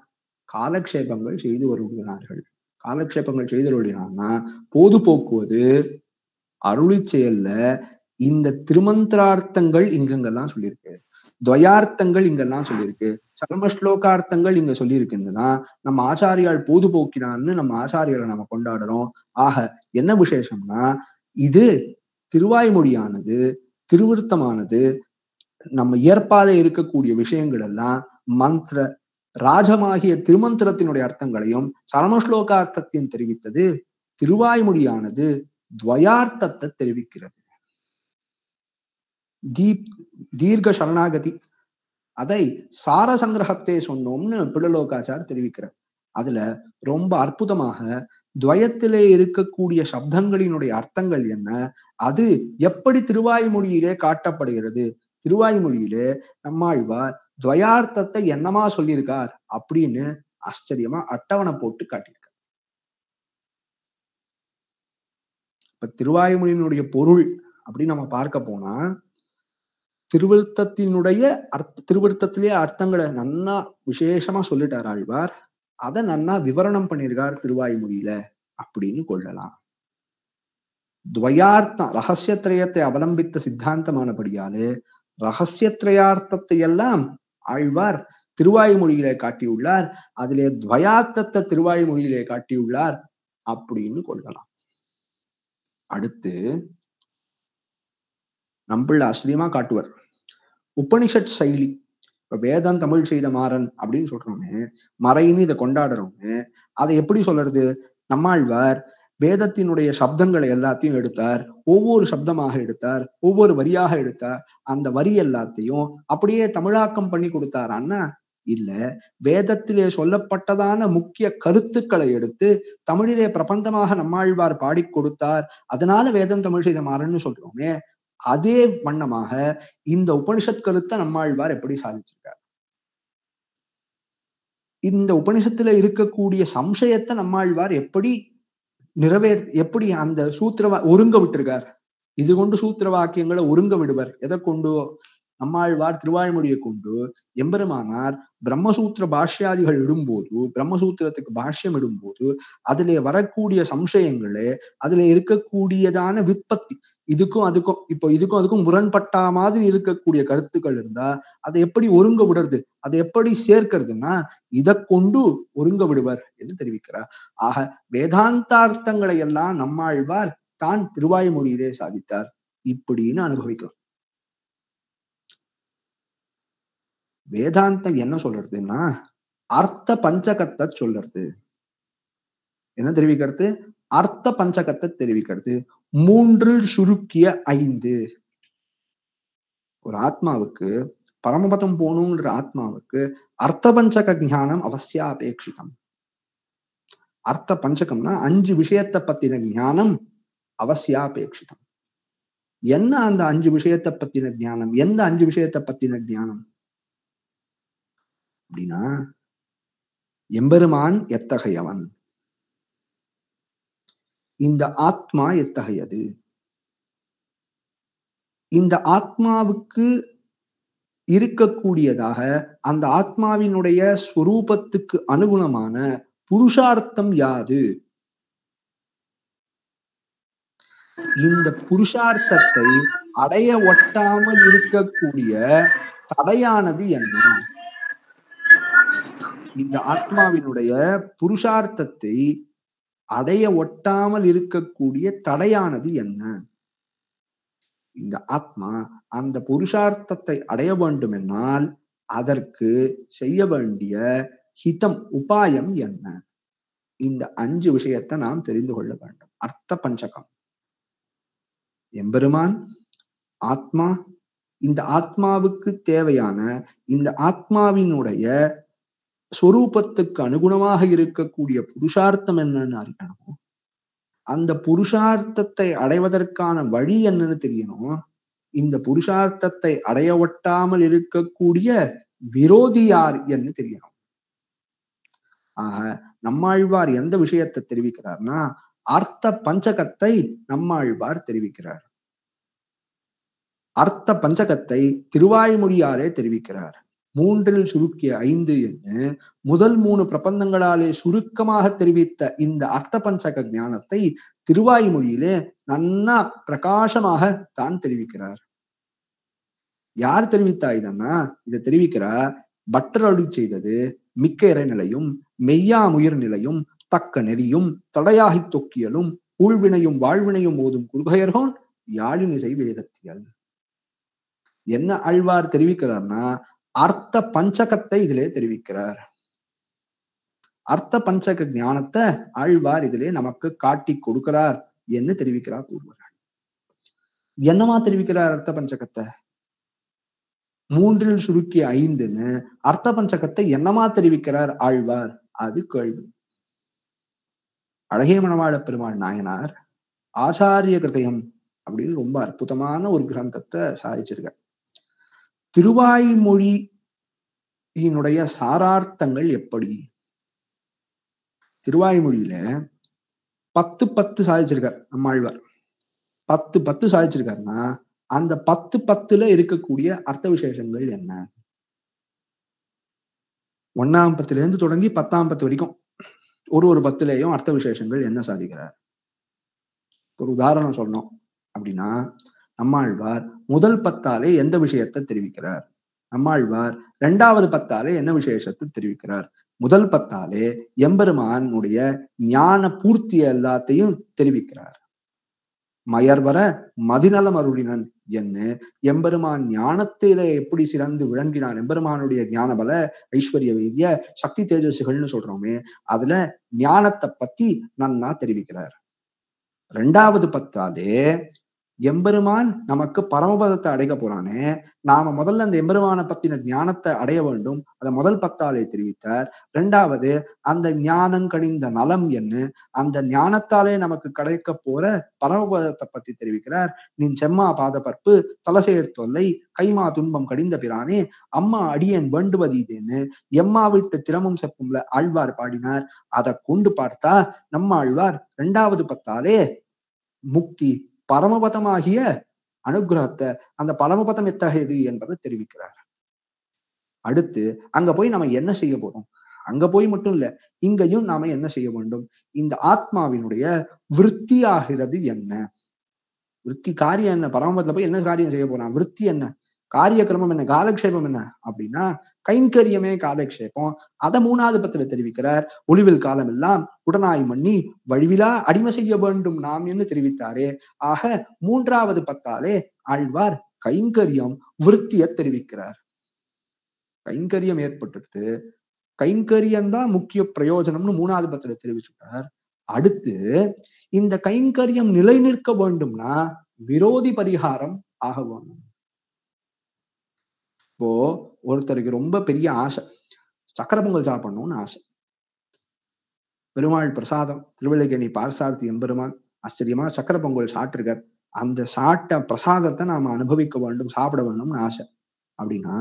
காலக்ஷேபங்கள் செய்து வருகிறார்கள். காலக்ஷேபங்கள் செய்து வருகிறான்னா போது போக்குவது அருளி செயல்ல இந்த திருமந்திரார்த்தங்கள் இங்கெல்லாம் சொல்லியிருக்கு, துவயார்த்தங்கள் இங்கெல்லாம் சொல்லியிருக்கு, சரம ஸ்லோகார்த்தங்கள் இங்க சொல்லியிருக்குன்னா நம்ம ஆச்சாரியால் போது போக்கினான்னு நம்ம ஆச்சாரியரை நம்ம கொண்டாடுறோம். ஆக என்ன விசேஷம்னா இது திருவாய்மொழியானது, திருவிருத்தமானது நம்ம ஏற்பாதே இருக்கக்கூடிய விஷயங்கள் எல்லாம் மந்திர ராஜமாகிய திருமந்திரத்தினுடைய அர்த்தங்களையும் சரமஸ்லோகார்த்தத்தையும் தெரிவித்தது. திருவாய்மொழியானது துவயார்த்தத்தை தெரிவிக்கிறது. தீர்க்க சரணாகதி அதை சார சங்கிரகத்தை சொன்னோம்னு பிள்ளலோகாச்சார் தெரிவிக்கிறார். அதுல ரொம்ப அற்புதமாக துவயத்திலே இருக்கக்கூடிய சப்தங்களினுடைய அர்த்தங்கள் என்ன, அது எப்படி திருவாய்மொழியிலே காட்டப்படுகிறது, திருவாய்மொழியிலே நம்மாழ்வார் துவயார்த்தத்தை என்னமா சொல்லியிருக்கார் அப்படின்னு ஆச்சரியமா அட்டவணை போட்டு காட்டியிருக்கார். இப்ப திருவாய்மொழியினுடைய பொருள் அப்படின்னு நம்ம பார்க்க போனா திருவிருத்தத்தினுடைய திருவிருத்தத்திலேயே அர்த்தங்களை நன்னா விசேஷமா சொல்லிட்டார் ஆழ்வார். அதை நன்னா விவரணம் பண்ணியிருக்கார் திருவாய்மொழியில அப்படின்னு கொள்ளலாம். துவயார்த்தம் ரகசியத்திரயத்தை அவலம்பித்த சித்தாந்தமானபடியாலே ரகசியத்திரயார்த்தத்தை எல்லாம் ஆழ்வார் திருவாய்மொழியிலே காட்டியுள்ளார். அதிலே துவயார்த்தத்தை திருவாய்மொழியிலே காட்டியுள்ளார் அப்படின்னு கொள்ளலாம். அடுத்து நம்பிள்ள ஆச்சரியமா காட்டுவர் உபனிஷத் சைலி. இப்ப வேதம் தமிழ் செய்த மாறன் அப்படின்னு சொல்றோமே, மறைன்னு இதை கொண்டாடுறோமே, அதை எப்படி சொல்றது? நம்மாழ்வார் வேதத்தினுடைய சப்தங்களை எல்லாத்தையும் எடுத்தார், ஒவ்வொரு சப்தமாக எடுத்தார், ஒவ்வொரு வரியாக எடுத்தார். அந்த வரி எல்லாத்தையும் அப்படியே தமிழாக்கம் பண்ணி கொடுத்தாரான்னா இல்ல, வேதத்திலே சொல்லப்பட்டதான முக்கிய கருத்துக்களை எடுத்து தமிழிலே பிரபந்தமாக நம்மாழ்வார் பாடி கொடுத்தார். அதனால வேதம் தமிழ் செய்த மாறன்னு சொல்றோமே, அதே வண்ணமாக இந்த உபனிஷத் கருத்தை நம்மாழ்வார் எப்படி சாதிச்சிருக்கார்? இந்த உபனிஷத்துல இருக்கக்கூடிய சம்சயத்தை நம்மாழ்வார் எப்படி எப்படி அந்த ஒருங்க விட்டிருக்கார்? இது கொண்டு சூத்திர வாக்கியங்களை ஒருங்க விடுவர். எதை கொண்டு? நம்மாழ்வார் திருவாய்மொழியை கொண்டு எம்பெருமானார் பிரம்மசூத்திர பாஷ்யாதிகள் இடும்போது, பிரம்மசூத்திரத்துக்கு பாஷ்யம் இடும்போது அதிலே வரக்கூடிய சம்சயங்களே, அதுல இருக்கக்கூடியதான விற்பத்தி, இதுக்கும் அதுக்கும் முரண்பட்டா மாதிரி இருக்கக்கூடிய கருத்துக்கள் இருந்தா அதை எப்படி ஒருங்க விடுறது, அதை எப்படி சேர்க்கிறதுன்னா இதை கொண்டு ஒருங்க விடுவர் என்று தெரிவிக்கிறார். ஆக வேதாந்தார்த்தங்களை எல்லாம் நம்மாழ்வார் தான் திருவாய்மொழியிலே சாதித்தார் இப்படின்னு அனுபவிக்கலாம். வேதாந்தம் என்ன சொல்றதுன்னா அர்த்த பஞ்சகத்தை சொல்றது. என்ன தெரிவிக்கிறது? அர்த்த பஞ்சகத்தை தெரிவிக்கிறது. 3 சுருக்கிய 5. ஒரு ஆத்மாவுக்கு பரமபதம் போகணும்ன்ற ஆத்மாவுக்கு அர்த்த பஞ்சக ஞானம் அவசியாபேட்சிதம். அர்த்த பஞ்சகம்னா 5 விஷயத்தை பத்தின ஞானம் அவசியாபேட்சிதம். என்ன அந்த 5 விஷயத்தை பத்தின ஞானம்? எந்த 5 விஷயத்தை பத்தின ஞானம் அப்படின்னா, எம்பெருமான் எத்தகையவன், இந்த ஆத்மா எத்தகையது, இந்த ஆத்மாவுக்கு இருக்கக்கூடியதாக அந்த ஆத்மாவினுடைய ஸ்வரூபத்துக்கு அனுகுணமான புருஷார்த்தம் யாது, இந்த புருஷார்த்தத்தை அடைய ஒட்டாமல் இருக்கக்கூடிய தடையானது என்ன, இந்த ஆத்மாவினுடைய புருஷார்த்தத்தை அடைய ஒட்டாமல் இருக்கக்கூடிய தடையானது என்ன, இந்த ஆத்மா அந்த புருஷார்த்தத்தை அடைய வேண்டும் என்னால் அதற்கு செய்ய வேண்டிய ஹிதம் உபாயம் என்ன, இந்த 5 விஷயத்தை நாம் தெரிந்து கொள்ள வேண்டும். அர்த்த பஞ்சகம், எம்பெருமான், ஆத்மா, இந்த ஆத்மாவுக்கு தேவையான இந்த ஆத்மாவினுடைய ஸ்வரூபத்துக்கு அனுகுணமாக இருக்கக்கூடிய புருஷார்த்தம் என்னன்னு அறியணும். அந்த புருஷார்த்தத்தை அடைவதற்கான வழி என்னன்னு தெரியணும். இந்த புருஷார்த்தத்தை அடைய ஒட்டாமல் இருக்கக்கூடிய விரோதி யார் என்று தெரியணும். ஆக நம்மாழ்வார் எந்த விஷயத்தை தெரிவிக்கிறார்னா அர்த்த பஞ்சகத்தை நம்மாழ்வார் தெரிவிக்கிறார். அர்த்த பஞ்சகத்தை திருவாய்மொழியாலே தெரிவிக்கிறார். 3 சுருக்கிய 5 என்று முதல் 3 பிரபந்தங்களாலே சுருக்கமாக தெரிவித்த இந்த அர்த்த பஞ்சக ஞானத்தை திருவாய்மொழியிலே நன்னா பிரகாசமாக தான் தெரிவிக்கிறார். யார் தெரிவித்தா இதன்னா? இதை தெரிவிக்கிறார் பட்டர் அருளி செய்தது மிக்க இறைநிலையும் மெய்யாமுயிர் நிலையும் தக்க நெறியும் தடையாகி தொக்கியலும் ஊழ்வினையும் வாழ்வினையும் ஓதும் குருகையர்கோன் யாழினிசை வேதத்தியல். என்ன ஆழ்வார் தெரிவிக்கிறார்னா அர்த்த பஞ்சகத்தை இதிலே தெரிவிக்கிறார். அர்த்த பஞ்சக ஞானத்தை ஆழ்வார் இதிலே நமக்கு காட்டி கொடுக்கிறார் என்று தெரிவிக்கிறார் கூறுவார். என்னமா தெரிவிக்கிறார் அர்த்த பஞ்சகத்தை? 3 சுருக்கிய 5ன்னு அர்த்த பஞ்சகத்தை என்னமா தெரிவிக்கிறார் ஆழ்வார்? அது கேள்வி. அழகிய மணவாள பெருமாள் நாயனார் ஆச்சாரிய கிருதயம் அப்படின்னு ரொம்ப அற்புதமான ஒரு கிரந்தத்தை சாதிச்சிருக்கார். திருவாய்மொழியினுடைய சாரார்த்தங்கள் எப்படி? திருவாய்மொழியில 10 சாதிச்சிருக்கார் நம்மாழ்வார். 10 சாதிச்சிருக்காருன்னா அந்த 10 இருக்கக்கூடிய அர்த்த விசேஷங்கள் என்ன? 1ஆம் பத்துல இருந்து தொடங்கி 10ஆம் பத்து வரைக்கும் ஒரு 10லயும் அர்த்த விசேஷங்கள் என்ன சாதிக்கிறார்? ஒரு உதாரணம் சொன்னோம் அப்படின்னா, நம்மாழ்வார் முதல் 10 எந்த விஷயத்தை தெரிவிக்கிறார்? நம்மாழ்வார் 2வது 10 என்ன விசேஷத்தை தெரிவிக்கிறார்? முதல் 10 எம்பெருமானுடைய ஞான பூர்த்தி எல்லாத்தையும் தெரிவிக்கிறார். மயர்வர மதிநலம் அருளினன் என்ன எம்பெருமான் ஞானத்திலே எப்படி சிறந்து விளங்கினான், எம்பெருமானுடைய ஞானபல ஐஸ்வர்ய வீரிய சக்தி தேஜசுகள்னு சொல்றோமே, அதுல ஞானத்தை பத்தி நன்னா தெரிவிக்கிறார். 2வது 10 எம்பெருமான் நமக்கு பரமபதத்தை அடைக்க போறானே, நாம முதல்ல அந்த எம்பெருமான பத்தின ஞானத்தை அடைய வேண்டும். அதை முதல் 10 தெரிவித்தார். 2வது அந்த ஞானம் கணிந்த நலம் என்ன, அந்த ஞானத்தாலே நமக்கு கிடைக்க போற பரமபதத்தை பத்தி தெரிவிக்கிறார். நின் செம்மா பாதபற்பு தலசேர் தொல்லை கைமா துன்பம் கடிந்த பிரானே அம்மா அடியேன் வேண்டுவது இதுன்னு எம்மா விட்டு திறமும் செப்பும்ல ஆழ்வார் பாடினார். அதை கொண்டு பார்த்தா நம்ம ஆழ்வார் 2வது 10 முக்தி பரமபதமாகிய அனுகிரகத்தை, அந்த பரமபதம் எத்தகையது என்பதை தெரிவிக்கிறார். அடுத்து அங்க போய் நம்ம என்ன செய்ய போறோம்? அங்க போய் மட்டும் இல்ல, இங்கேயும் நாம என்ன செய்ய வேண்டும்? இந்த ஆத்மாவினுடைய விருத்தி ஆகிறது என்ன? விருத்தி காரியம் என்ன? பரமபதத்துல போய் என்ன காரியம் செய்ய போறான்? விருத்தி என்ன? காரிய கிரமம் என்ன? காலக்ஷேபம் என்ன அப்படின்னா கைங்கரியமே காலக்ஷேபம். அதை 3வது 10 தெரிவிக்கிறார். ஒளிவில் காலம் எல்லாம் உடனாய் மண்ணி வழிவிலா அடிமை செய்ய வேண்டும் நாம் என்று தெரிவித்தாரே. ஆக 3வது 10 ஆழ்வார் கைங்கரியம் விருத்திய தெரிவிக்கிறார். கைங்கரியம் ஏற்பட்டு கைங்கரியம்தான் முக்கிய பிரயோஜனம்னு 3வது 10 தெரிவிச்சுட்டார். அடுத்து இந்த கைங்கரியம் நிலை நிற்க வேண்டும்னா விரோதி பரிகாரம் ஆக வேண்டும். இப்போ ஒருத்தருக்கு ரொம்ப பெரிய ஆசை, சக்கரை பொங்கல் சாப்பிடணும்னு ஆசை. பெருமாள் பிரசாதம் திருவள்ளிக்கேணி பார்சாரதி எம்பெருமான் ஆச்சரியமா சக்கரை பொங்கல் சாப்பிட்டிருக்கார். அந்த சாப்பிட்ட பிரசாதத்தை நாம அனுபவிக்க வேண்டும், சாப்பிட வேண்டும்னு ஆசை. அப்படின்னா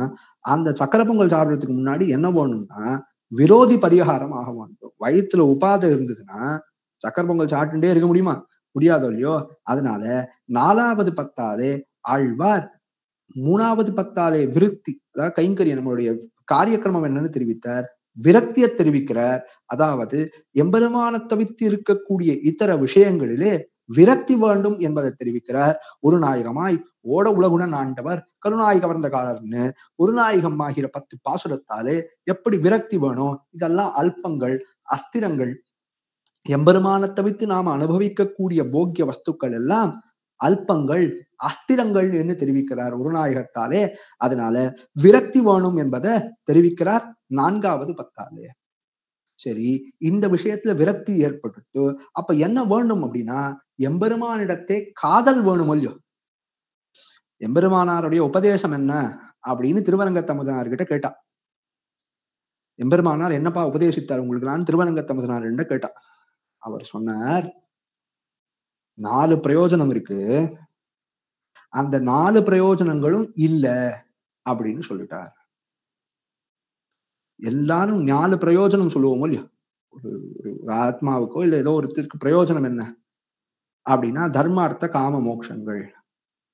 அந்த சக்கரை பொங்கல் சாப்பிடறதுக்கு முன்னாடி என்ன வேணும்னா விரோதி பரிகாரம் ஆக வேண்டும். வயிற்றுல உபாதை இருந்ததுன்னா சக்கரை பொங்கல் சாப்பிட்டுட்டே இருக்க முடியுமா? முடியாதோ இல்லையோ. அதனால 4வது 10 ஆழ்வார் 3வது 10 விருத்தி, அதாவது கைங்கரியம் நம்மளுடைய காரியக்கிரமம் என்னன்னு தெரிவித்தார். விரக்தியை தெரிவிக்கிறார். அதாவது எம்பெருமான தவித்து இருக்கக்கூடிய இத்தர விஷயங்களிலே விரக்தி வேண்டும் என்பதை தெரிவிக்கிறார். ஒரு நாயகமாய் ஓட உலகுடன் ஆண்டவர் கருணாய் கவர்ந்த காலர்னு ஒரு நாயகம் ஆகிற 10 பாசுரத்தாலே எப்படி விரக்தி வேணும்? இதெல்லாம் அல்பங்கள், அஸ்திரங்கள். எம்பெருமான தவித்து நாம அனுபவிக்கக்கூடிய போக்கிய வஸ்துக்கள் எல்லாம் அல்பங்கள், அஸ்திரங்கள் என்று தெரிவிக்கிறார் ஒரு நாயகத்தாலே. அதனால விரக்தி வேணும் என்பதை தெரிவிக்கிறார் 4வது 10. சரி, இந்த விஷயத்துல விரக்தி ஏற்பட்டு அப்ப என்ன வேண்டும் அப்படின்னா எம்பெருமானிடத்தே காதல் வேணும் இல்லையோ. எம்பெருமானாருடைய உபதேசம் என்ன அப்படின்னு திருவரங்கத்தமுதனார்கிட்ட கேட்டா. எம்பெருமானார் என்னப்பா உபதேசித்தார் உங்களுக்கு? நான் திருவரங்கத்தமுதனார் என்று கேட்டா. அவர் சொன்னார், 4 பிரயோஜனம் இருக்கு, அந்த 4 பிரயோஜனங்களும் இல்ல அப்படின்னு சொல்லிட்டார். எல்லாரும் 4 பிரயோஜனம் சொல்லுவோமோ இல்லையா? ஒரு ஆத்மாவுக்கோ இல்ல ஏதோ ஒருத்தருக்கு பிரயோஜனம் என்ன அப்படின்னா தர்ம அர்த்த காம மோட்சங்கள்,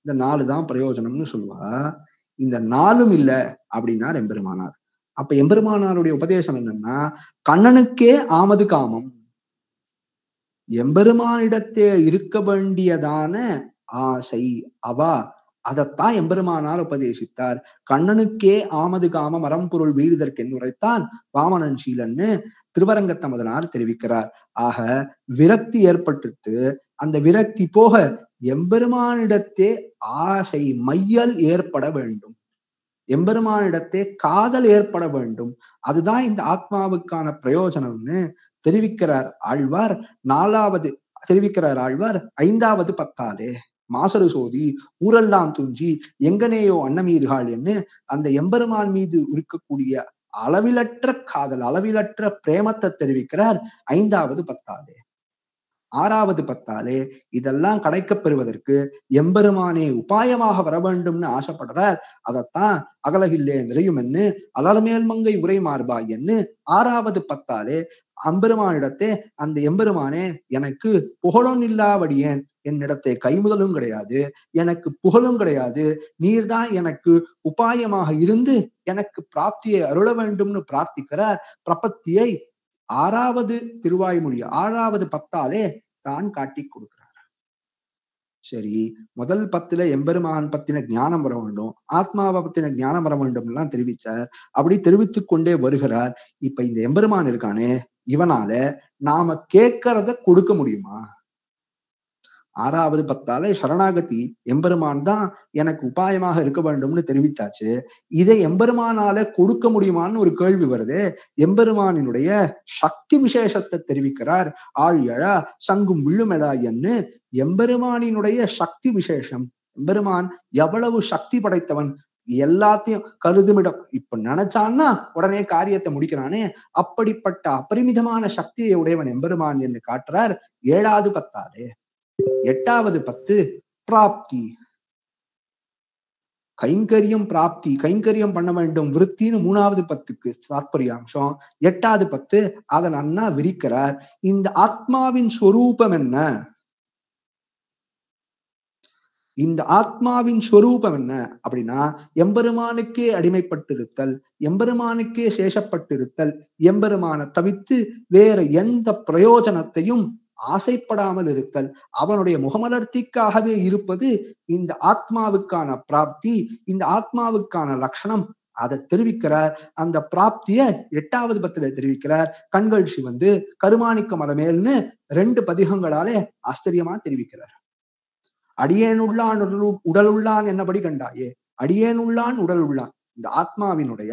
இந்த 4 தான் பிரயோஜனம்னு சொல்லுவா. இந்த 4ம் இல்ல அப்படின்னார் எம்பெருமானார். அப்ப எம்பெருமானாருடைய உபதேசம் என்னன்னா கண்ணனுக்கே ஆமது காமம், எம்பெருமானிடத்தே இருக்க வேண்டியதான ஆசை அவா, அதைத்தான் எம்பெருமானார் உபதேசித்தார். கண்ணனுக்கே ஆமது காம மரம்பொருள் வீடுதற்கு உரைத்தான் வாமனன் சீலன்னு திருவரங்கத்தமுதனார் தெரிவிக்கிறார். ஆக விரக்தி ஏற்பட்டு அந்த விரக்தி போக எம்பெருமானிடத்தே ஆசை மையல் ஏற்பட வேண்டும், எம்பெருமானிடத்தே காதல் ஏற்பட வேண்டும். அதுதான் இந்த ஆத்மாவுக்கான பிரயோஜனம்னு தெரிவிக்கிறார் ஆழ்வார். 4வது தெரிவிக்கிறார் ஆழ்வார் 5வது 10 மாசரு சோதி ஊரெல்லாம் துஞ்சி எங்கனேயோ அன்னமீர்கள் என்று அந்த எம்பெருமான் மீது இருக்கக்கூடிய அளவிலற்ற காதல், அளவிலற்ற பிரேமத்தை தெரிவிக்கிறார் 5வது 10. 6வது 10 இதெல்லாம் கிடைக்கப் பெறுவதற்கு எம்பெருமானே உபாயமாக வர வேண்டும்னு ஆசைப்படுறார். அதைத்தான் அகலகில்லே நிறையும் என்று அலர்மேல் மங்கை உரை மார்பாய் என்று 6வது 10 அம்பெருமானிடத்தே அந்த எம்பெருமானே எனக்கு புகழொன் இல்லாவடியேன், என்னிடத்தை கைமுதலும் கிடையாது, எனக்கு புகழும் கிடையாது, நீர்தான் எனக்கு உபாயமாக இருந்து எனக்கு பிராப்தியை அருள வேண்டும்னு பிரார்த்திக்கிறார். பிரபத்தியை 6வது திருவாய்மொழி 6வது பத்தாலே தான் காட்டி கொடுக்கிறார். சரி, முதல் 10ல எம்பெருமான் பத்தின ஞானம் வர வேண்டும், ஆத்மாவை பத்தின ஞானம் வர வேண்டும் எல்லாம் தெரிவிச்சார். அப்படி தெரிவித்துக் கொண்டே வருகிறார். இப்ப இந்த எம்பெருமான் இருக்கானே, இவனால நாம கேட்கறத கொடுக்க முடியுமா? 6வது பத்தால சரணாகதி எம்பெருமான் தான் எனக்கு உபாயமாக இருக்க வேண்டும்னு தெரிவித்தாச்சு. இதை எம்பெருமானால கொடுக்க முடியுமான்னு ஒரு கேள்வி வருது. எம்பெருமானினுடைய சக்தி விசேஷத்தை தெரிவிக்கிறார். ஆழியழா சங்கும் வில்லுமெடாயன்னு எம்பெருமானினுடைய சக்தி விசேஷம். எம்பெருமான் எவ்வளவு சக்தி படைத்தவன், எல்லாத்தையும் கருதுமிடம். இப்ப நினைச்சான்னா உடனே காரியத்தை முடிக்கிறானே, அப்படிப்பட்ட அபரிமிதமான சக்தியை உடையவன் எம்பெருமான் என்று காட்டுறார் 7வது பத்தாலே. 8வது 10 பிராப்தி, கைங்கரியம் பிராப்தி, கைங்கரியம் பண்ண வேண்டும் விருத்தின்னு 3வது 10க்கு தாற்பயாம்சம். 8வது 10 அதை நன்னா விரிக்கிறார். இந்த ஆத்மாவின் ஸ்வரூபம் என்ன, இந்த ஆத்மாவின் ஸ்வரூபம் என்ன அப்படின்னா, எம்பெருமானுக்கே அடிமைப்பட்டிருத்தல், எம்பெருமானுக்கே சேஷப்பட்டிருத்தல், எம்பெருமானை தவித்து வேற எந்த பிரயோஜனத்தையும் ஆசைப்படாமல் இருத்தல், அவனுடைய முகமலர்த்திக்காகவே இருப்பது இந்த ஆத்மாவுக்கான பிராப்தி, இந்த ஆத்மாவுக்கான லட்சணம். அதை தெரிவிக்கிறார். அந்த பிராப்திய 8வது 10ல தெரிவிக்கிறார். கண்கள் சிவந்து கருமாணிக்க மதமேல்னு 2 பதிகங்களாலே ஆச்சரியமா தெரிவிக்கிறார். அடியேனுள்ளான் உடலுள்ளான் என்னபடி கண்டாயே, அடியேனுள்ளான் உடல் உள்ளான். இந்த ஆத்மாவினுடைய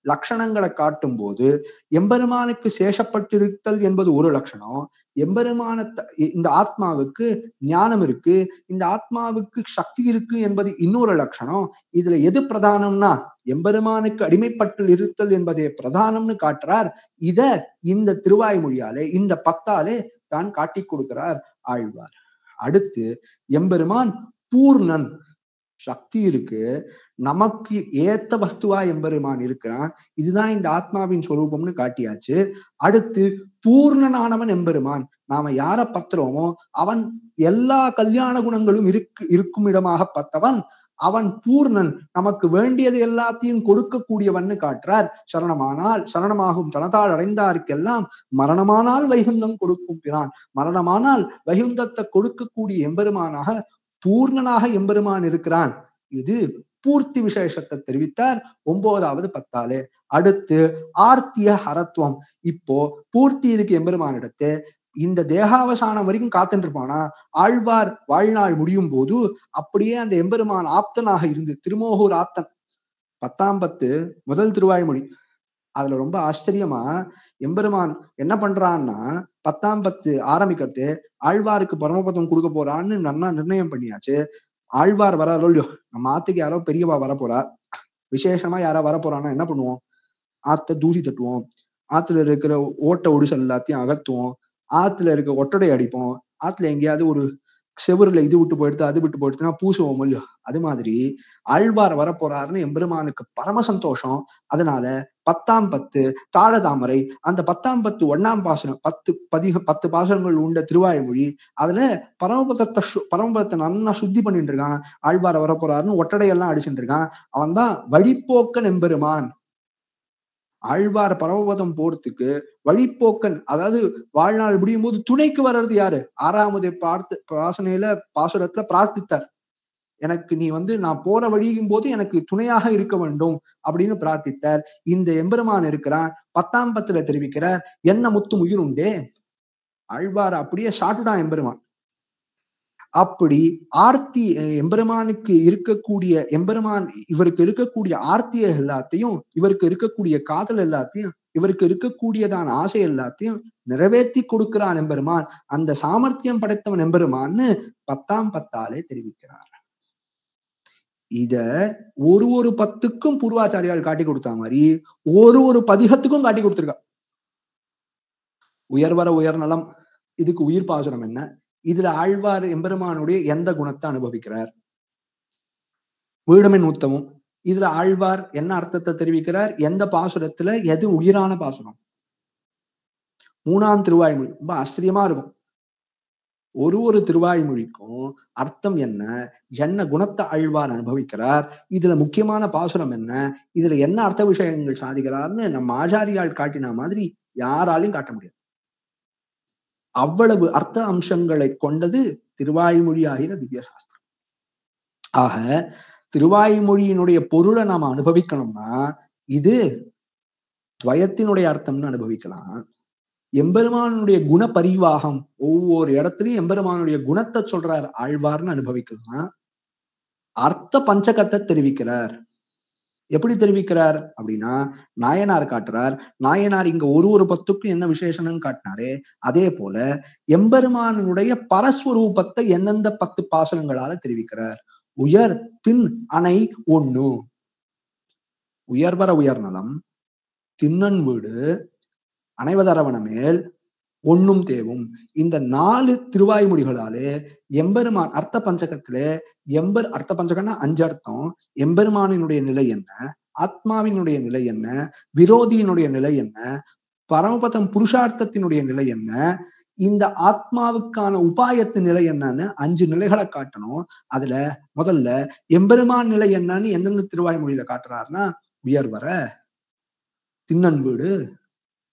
லட்சணங்களை காட்டும் போது எம்பெருமானுக்கு சேஷப்பட்டிருத்தல் என்பது ஒரு லட்சணம், எம்பெருமான இந்த ஆத்மாவுக்கு ஞானம் இருக்கு, இந்த ஆத்மாவுக்கு சக்தி இருக்கு என்பது இன்னொரு லட்சணம். இதுல எது பிரதானம்னா எம்பெருமானுக்கு அடிமைப்பட்டு இருத்தல் என்பதே பிரதானம்னு காட்டுறார். இத இந்த திருவாய்மொழியாலே இந்த 10ஆலே தான் காட்டி கொடுக்கிறார் ஆழ்வார். அடுத்து எம்பெருமான் பூர்ணன், சக்தி இருக்கு, நமக்கு ஏத்த வஸ்துவா எம்பெருமான் இருக்கிறான். இதுதான் இந்த ஆத்மாவின் சொரூபம்னு காட்டியாச்சு. அடுத்து பூர்ணனானவன் எம்பெருமான். நாம யார பத்துறோமோ அவன் எல்லா கல்யாண குணங்களும் இருக்கும் இடமாக பத்தவன். அவன் பூர்ணன், நமக்கு வேண்டியது எல்லாத்தையும் கொடுக்கக்கூடியவன்னு காட்டுறார். சரணமாகும் தனத்தால் அடைந்தாருக்கெல்லாம் மரணமானால் வைகுந்தம் கொடுக்கும் பிரான். மரணமானால் வைகுந்தத்தை கொடுக்கக்கூடிய எம்பெருமானாக பூர்ணனாக எம்பெருமான் இருக்கிறான். இது பூர்த்தி விசேஷத்தை தெரிவித்தார் 9வது 10ஆலே. அடுத்து ஆர்த்திய ஹரத்துவம். இப்போ பூர்த்தி இருக்கு எம்பெருமானிடத்து. இந்த தேகாவசானம் வரைக்கும் காத்துட்டு இருப்பானா, ஆழ்வார் வாழ்நாள் முடியும் போது அப்படியே அந்த எம்பெருமான் ஆப்தனாக இருந்து, திருமோகூர் ஆப்தன் 10ஆம் 10 முதல் திருவாய்மொழி. அதுல ரொம்ப ஆச்சரியமா எம்பெருமான் என்ன பண்றான்னா, 10ஆம் 10 ஆரம்பிக்கிறது ஆழ்வாருக்கு பரமபதம் கொடுக்க போறான்னு நன்னா நிர்ணயம் பண்ணியாச்சு. ஆழ்வார் வராரோ இல்லையோ, நம்ம ஆத்துக்கு யாரோ பெரியவா வரப்போறா, விசேஷமா யாரா வரப்போறான்னா என்ன பண்ணுவோம், ஆத்த தூசி தட்டுவோம், ஆத்துல இருக்கிற ஓட்ட ஒடிசல் எல்லாத்தையும் அகத்துவோம், ஆத்துல இருக்க ஒட்டடை அடிப்போம், ஆத்துல எங்கேயாவது ஒரு செவுருல இது விட்டு போயிடுத்து அது விட்டு போயிடுத்துன்னா பூசுவோம் இல்லையோ. அது மாதிரி ஆழ்வார் வரப்போறாருன்னு எம்பெருமானுக்கு பரம சந்தோஷம். அதனால 10ஆம் 10 தாழ தாமரை, அந்த 10ஆம் 10 1ஆம் பாசனம் 10 பாசனங்கள் உண்ட திருவாய்மொழி. அதுல பரமபதத்தை நல்லா சுத்தி பண்ணிட்டு இருக்கான். ஆழ்வார் வரப்போறாருன்னு ஒட்டடையெல்லாம் அடிச்சுட்டு இருக்கான். அவன் தான் வழிப்போக்கன் எம்பெருமான். ஆழ்வார் பரமபதம் போறதுக்கு வழிப்போக்கன், அதாவது வாழ்நாள் முடியும் போது துணைக்கு வர்றது யாரு, 6வது பாசுரத்துல பிரார்த்தித்தார். எனக்கு நீ நான் போற வழியும் போது எனக்கு துணையாக இருக்க வேண்டும் அப்படின்னு பிரார்த்தித்தார். இந்த எம்பெருமான் இருக்கிறான். 10ஆம் 10ல தெரிவிக்கிறார், என்ன முத்து உயிர் உண்டே. ஆழ்வார் அப்படியே சாட்டுடான் எம்பெருமான். அப்படி ஆர்த்தி எம்பெருமானுக்கு இருக்கக்கூடிய எம்பெருமான் இவருக்கு இருக்கக்கூடிய ஆர்த்திய எல்லாத்தையும், இவருக்கு இருக்கக்கூடிய காதல் எல்லாத்தையும், இவருக்கு இருக்கக்கூடியதான ஆசை எல்லாத்தையும் நிறைவேற்றி கொடுக்கிறான் எம்பெருமான். அந்த சாமர்த்தியம் படைத்தவன் எம்பெருமான்னு 10ஆம் 10ஆலே தெரிவிக்கிறார். இத ஒரு 10க்கும் பூர்வாச்சாரியால் காட்டி கொடுத்த மாதிரி ஒரு பதிகத்துக்கும் காட்டி கொடுத்திருக்கா. உயர்வர உயர்நலம், இதுக்கு உயிர் பாசுரம் என்ன, இதுல ஆழ்வார் எம்பெருமானுடைய எந்த குணத்தை அனுபவிக்கிறார், வீடமின் உத்தமும் இதுல ஆழ்வார் என்ன அர்த்தத்தை தெரிவிக்கிறார், எந்த பாசுரத்துல எது உயிரான பாசுரம். 3ஆம் திருவாய்மொழி ரொம்ப ஆச்சரியமா இருக்கும். ஒரு திருவாய்மொழிக்கும் அர்த்தம் என்ன, என்ன குணத்தை ஆழ்வார் அனுபவிக்கிறார், இதுல முக்கியமான பாசுரம் என்ன, இதுல என்ன அர்த்த விஷயங்கள் சாதிக்கிறார்னு நம்ம ஆச்சாரியால் காட்டின மாதிரி யாராலையும் காட்ட முடியாது. அவ்வளவு அர்த்த அம்சங்களை கொண்டது திருவாய்மொழி ஆகிற திவ்ய சாஸ்திரம். ஆக திருவாய்மொழியினுடைய பொருளை நாம அனுபவிக்கணும்னா இது துவயத்தினுடைய அர்த்தம்னு அனுபவிக்கலாம். எம்பெருமானுடைய குண பரிவாகம், ஒவ்வொரு இடத்துலயும் எம்பெருமானுடைய குணத்தை சொல்றார் ஆழ்வார்னு அனுபவிக்கலாம். அர்த்த பஞ்சகத்தை தெரிவிக்கிறார். எப்படி தெரிவிக்கிறார் அப்படின்னா, நாயனார் காட்டுறார். நாயனார் இங்க ஒரு பத்துக்கும் என்ன விசேஷம்னு காட்டினாரே, அதே போல எம்பெருமானுடைய பரஸ்வரூபத்தை எந்தெந்த 10 பாசனங்களால தெரிவிக்கிறார். உயர் தின் அணை ஒண்ணு, உயர்வர உயர்நலம், திண்ணன் வீடு, அணைவதரவண மேல், ஒண்ணும் தேவும். இந்த 4 திருவாய்மொழிகளாலே எம்பெருமான் அர்த்த பஞ்சகத்திலே அர்த்த பஞ்சகம்னா 5 அர்த்தம். எம்பெருமானினுடைய நிலை என்ன, ஆத்மாவினுடைய நிலை என்ன, விரோதியினுடைய நிலை என்ன, பரமபதம் புருஷார்த்தத்தினுடைய நிலை என்ன, இந்த ஆத்மாவுக்கான உபாயத்து நிலை என்னன்னு 5 நிலைகளை காட்டணும். அதுல முதல்ல எம்பெருமான் நிலை என்னன்னு எந்தெந்த திருவாய்மொழியில காட்டுறாருன்னா, உயர்வர, திண்ணன் வீடு,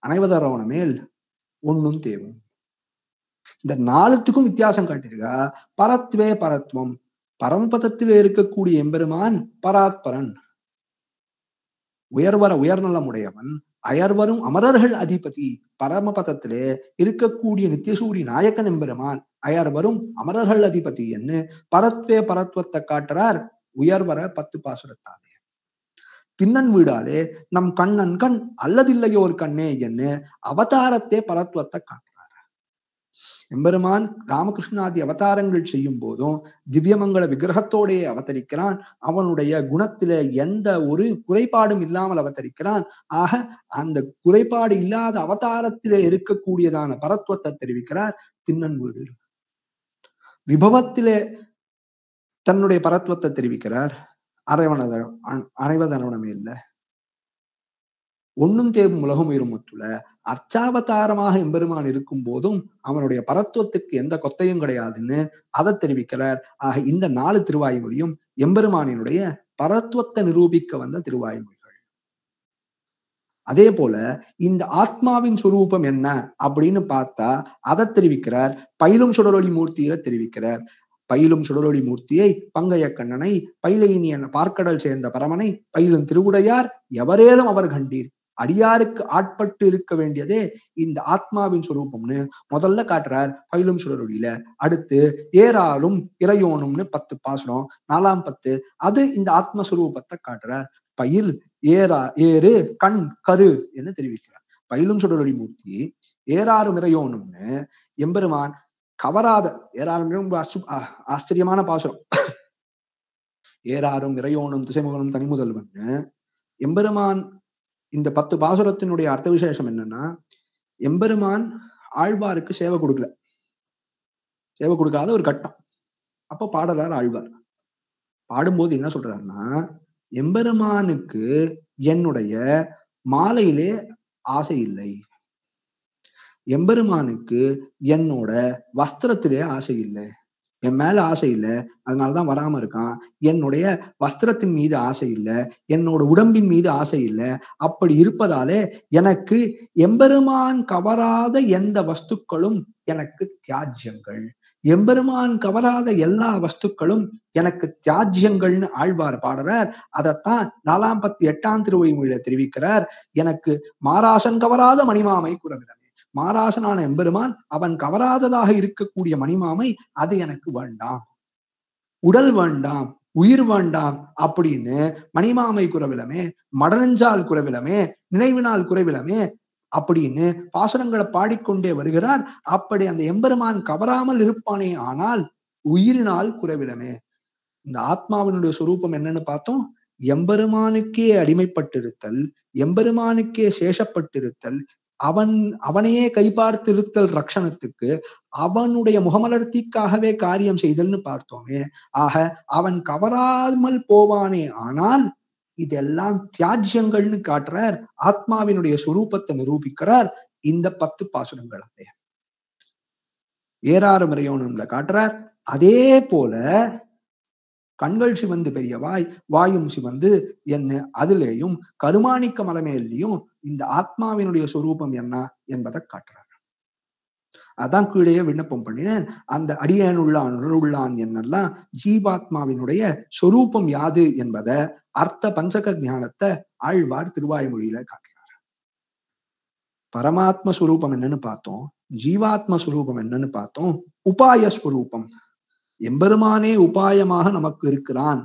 அணைவதரவண மேல், ஒண்ணும் தேவும். இந்த 4த்துக்கும் வித்தியாசம் காட்டியிருக்கா. பரத்வே பரத்வம், பரமபதத்திலே இருக்கக்கூடிய எம்பெருமான் பராத்பரன், உயர்வர உயர்நலம் உடையவன், அயர்வரும் அமரர்கள் அதிபதி. பரமபதத்திலே இருக்கக்கூடிய நித்தியசூரி நாயக்கன் எம்பெருமான் அயர்வரும் அமரர்கள் அதிபதி என்று பரத்வே பரத்வத்தை காட்டுறார் உயர்வர 10 பாசுரத்தாலே. திண்ணன் வீடாலே நம் கண்ணன் கண் அல்லதில்லையோர் கண்ணே என்று அவதாரத்தே பரத்வத்தை காட்டுறார். எம்பெருமான் ராமகிருஷ்ணாதி அவதாரங்கள் செய்யும் போதும் திவ்யமங்கள விக்கிரகத்தோடையே அவதரிக்கிறான். அவனுடைய குணத்திலே எந்த ஒரு குறைபாடும் இல்லாமல் அவதரிக்கிறான். ஆக அந்த குறைபாடு இல்லாத அவதாரத்திலே இருக்கக்கூடியதான பரத்வத்தை தெரிவிக்கிறார் திண்ணன் வீடு. விபவத்திலே தன்னுடைய பரத்வத்தை தெரிவிக்கிறார் அணைவதனவனமே இல்ல. ஒண்ணும் தேவும் உலகம் உயிரும் முற்றுல. அர்ச்சாவதாரமாக எம்பெருமான் இருக்கும் போதும் அவனுடைய பரத்துவத்துக்கு எந்த கொத்தையும் கிடையாதுன்னு அதை தெரிவிக்கிறார். ஆக இந்த 4 திருவாய்மொழியும் எம்பெருமானினுடைய பரத்துவத்தை நிரூபிக்க வந்த திருவாய்மொழிகள். அதே போல இந்த ஆத்மாவின் சுரூபம் என்ன அப்படின்னு பார்த்தா அதை தெரிவிக்கிறார் பயிலும் சுடரொளி மூர்த்தியில தெரிவிக்கிறார். பயிலும் சுடரொளி மூர்த்தியை, பங்கைய கண்ணனை, பயிலையினியன பார்க்கடல் சேர்ந்த பரமனை, பயிலும் திருவுடையார் எவரேலும் அவர் கண்டீர், அடியாருக்கு ஆட்பட்டு இருக்க வேண்டியதே இந்த ஆத்மாவின் சுரூபம்னு முதல்ல காட்டுறார் பயிலும் சுடரொளியில. அடுத்து ஏறாலும் இறையோனும்னு 10 பாசுரம், 4ஆம் 10 அது இந்த ஆத்மஸ்வரூபத்தை காட்டுறார். பயில் ஏறு கண் கரு என்று தெரிவிக்கிறார். பயிலும் சுடரொளி மூர்த்தி ஏறாரும் இறையோனும்னு எம்பெருமான் கவராத, ஏறாரும் ஆச்சரியமான பாசுரம். ஏறாரும் இறையோனும் திசைமுகனும் தனிமுதல்வன் எம்பெருமான். இந்த 10 பாசுரத்தினுடைய அர்த்த விசேஷம் என்னன்னா, எம்பெருமான் ஆழ்வாருக்கு சேவை கொடுக்கல, சேவை கொடுக்காத ஒரு கட்டம். அப்ப பாடலார் ஆழ்வார் பாடும்போது என்ன சொல்றாருன்னா, எம்பெருமானுக்கு என்னுடைய மாலையிலே ஆசை இல்லை, எம்பெருமானுக்கு என்னோட வஸ்திரத்திலே ஆசை இல்லை, என் மேல ஆசை இல்லை அதனாலதான் வராம இருக்கான், என்னுடைய வஸ்திரத்தின் மீது ஆசை இல்லை, என்னோட உடம்பின் மீது ஆசை இல்லை. அப்படி இருப்பதாலே எனக்கு எம்பெருமான் கவராத எந்த வஸ்துக்களும் எனக்கு தியாஜ்யங்கள், எம்பெருமான் கவராத எல்லா வஸ்துக்களும் எனக்கு தியாஜ்யங்கள்னு ஆழ்வார் பாடுறார். அதைத்தான் 4ஆம் 8ஆம் திருவாய்மொழியில தெரிவிக்கிறார். எனக்கு மாராசன் கவராத மணிமாமை குறவிடமே, மாராசனான எம்பெருமான் அவன் கவராததாக இருக்கக்கூடிய மணிமாமை அது எனக்கு வேண்டாம், உடல் வேண்டாம், உயிர் வேண்டாம் அப்படின்னு மணிமாமை குறவிலமே, மடனஞ்சால் குறவிலமே, நினைவினால் குறைவிலமே அப்படின்னு பாசுரங்களை பாடிக்கொண்டே வருகிறார். அப்படி அந்த எம்பெருமான் கவராமல் இருப்பானே ஆனால் உயிரினால் குறைவிலமே. இந்த ஆத்மாவினுடைய சுரூபம் என்னன்னு பார்த்தோம், எம்பெருமானுக்கே அடிமைப்பட்டிருத்தல், எம்பெருமானுக்கே சேஷப்பட்டிருத்தல், அவனையே கைபார்த்திருத்தல் ரக்ஷணத்துக்கு, அவனுடைய முகமலர்த்திக்காகவே காரியம் செய்தல்னு பார்த்தோமே. ஆக அவன் கவராமல் போவானே ஆனால் இதெல்லாம் தியாஜ்யங்கள்னு காட்டுறார். ஆத்மாவினுடைய சுரூபத்தை நிரூபிக்கிறார் இந்த 10 பாசுரங்களாலே. ஏறாறு மறையோனம்ல காட்டுறார். அதே போல கண்கள் சிவந்து பெரிய வாயும் சிவந்து என்ன அதுலேயும் கருமாணிக்க மலமேலையும் இந்த ஆத்மாவினுடைய சொரூபம் என்ன என்பதை காட்டுறார். அதான் கீழே விண்ணப்பம் பண்ணினேன். அந்த அடியேனுள்ளான் உள்ளான் என்னெல்லாம் ஜீவாத்மாவினுடைய சொரூபம் யாது என்பதை அர்த்த பஞ்சக ஞானத்தை ஆழ்வார் திருவாய்மொழியில காட்டுறார். பரமாத்ம ஸ்வரூபம் என்னன்னு பார்த்தோம், ஜீவாத்ம ஸ்வரூபம் என்னன்னு பார்த்தோம், உபாய ஸ்வரூபம் எம்பெருமானே உபாயமாக நமக்கு இருக்கிறான்.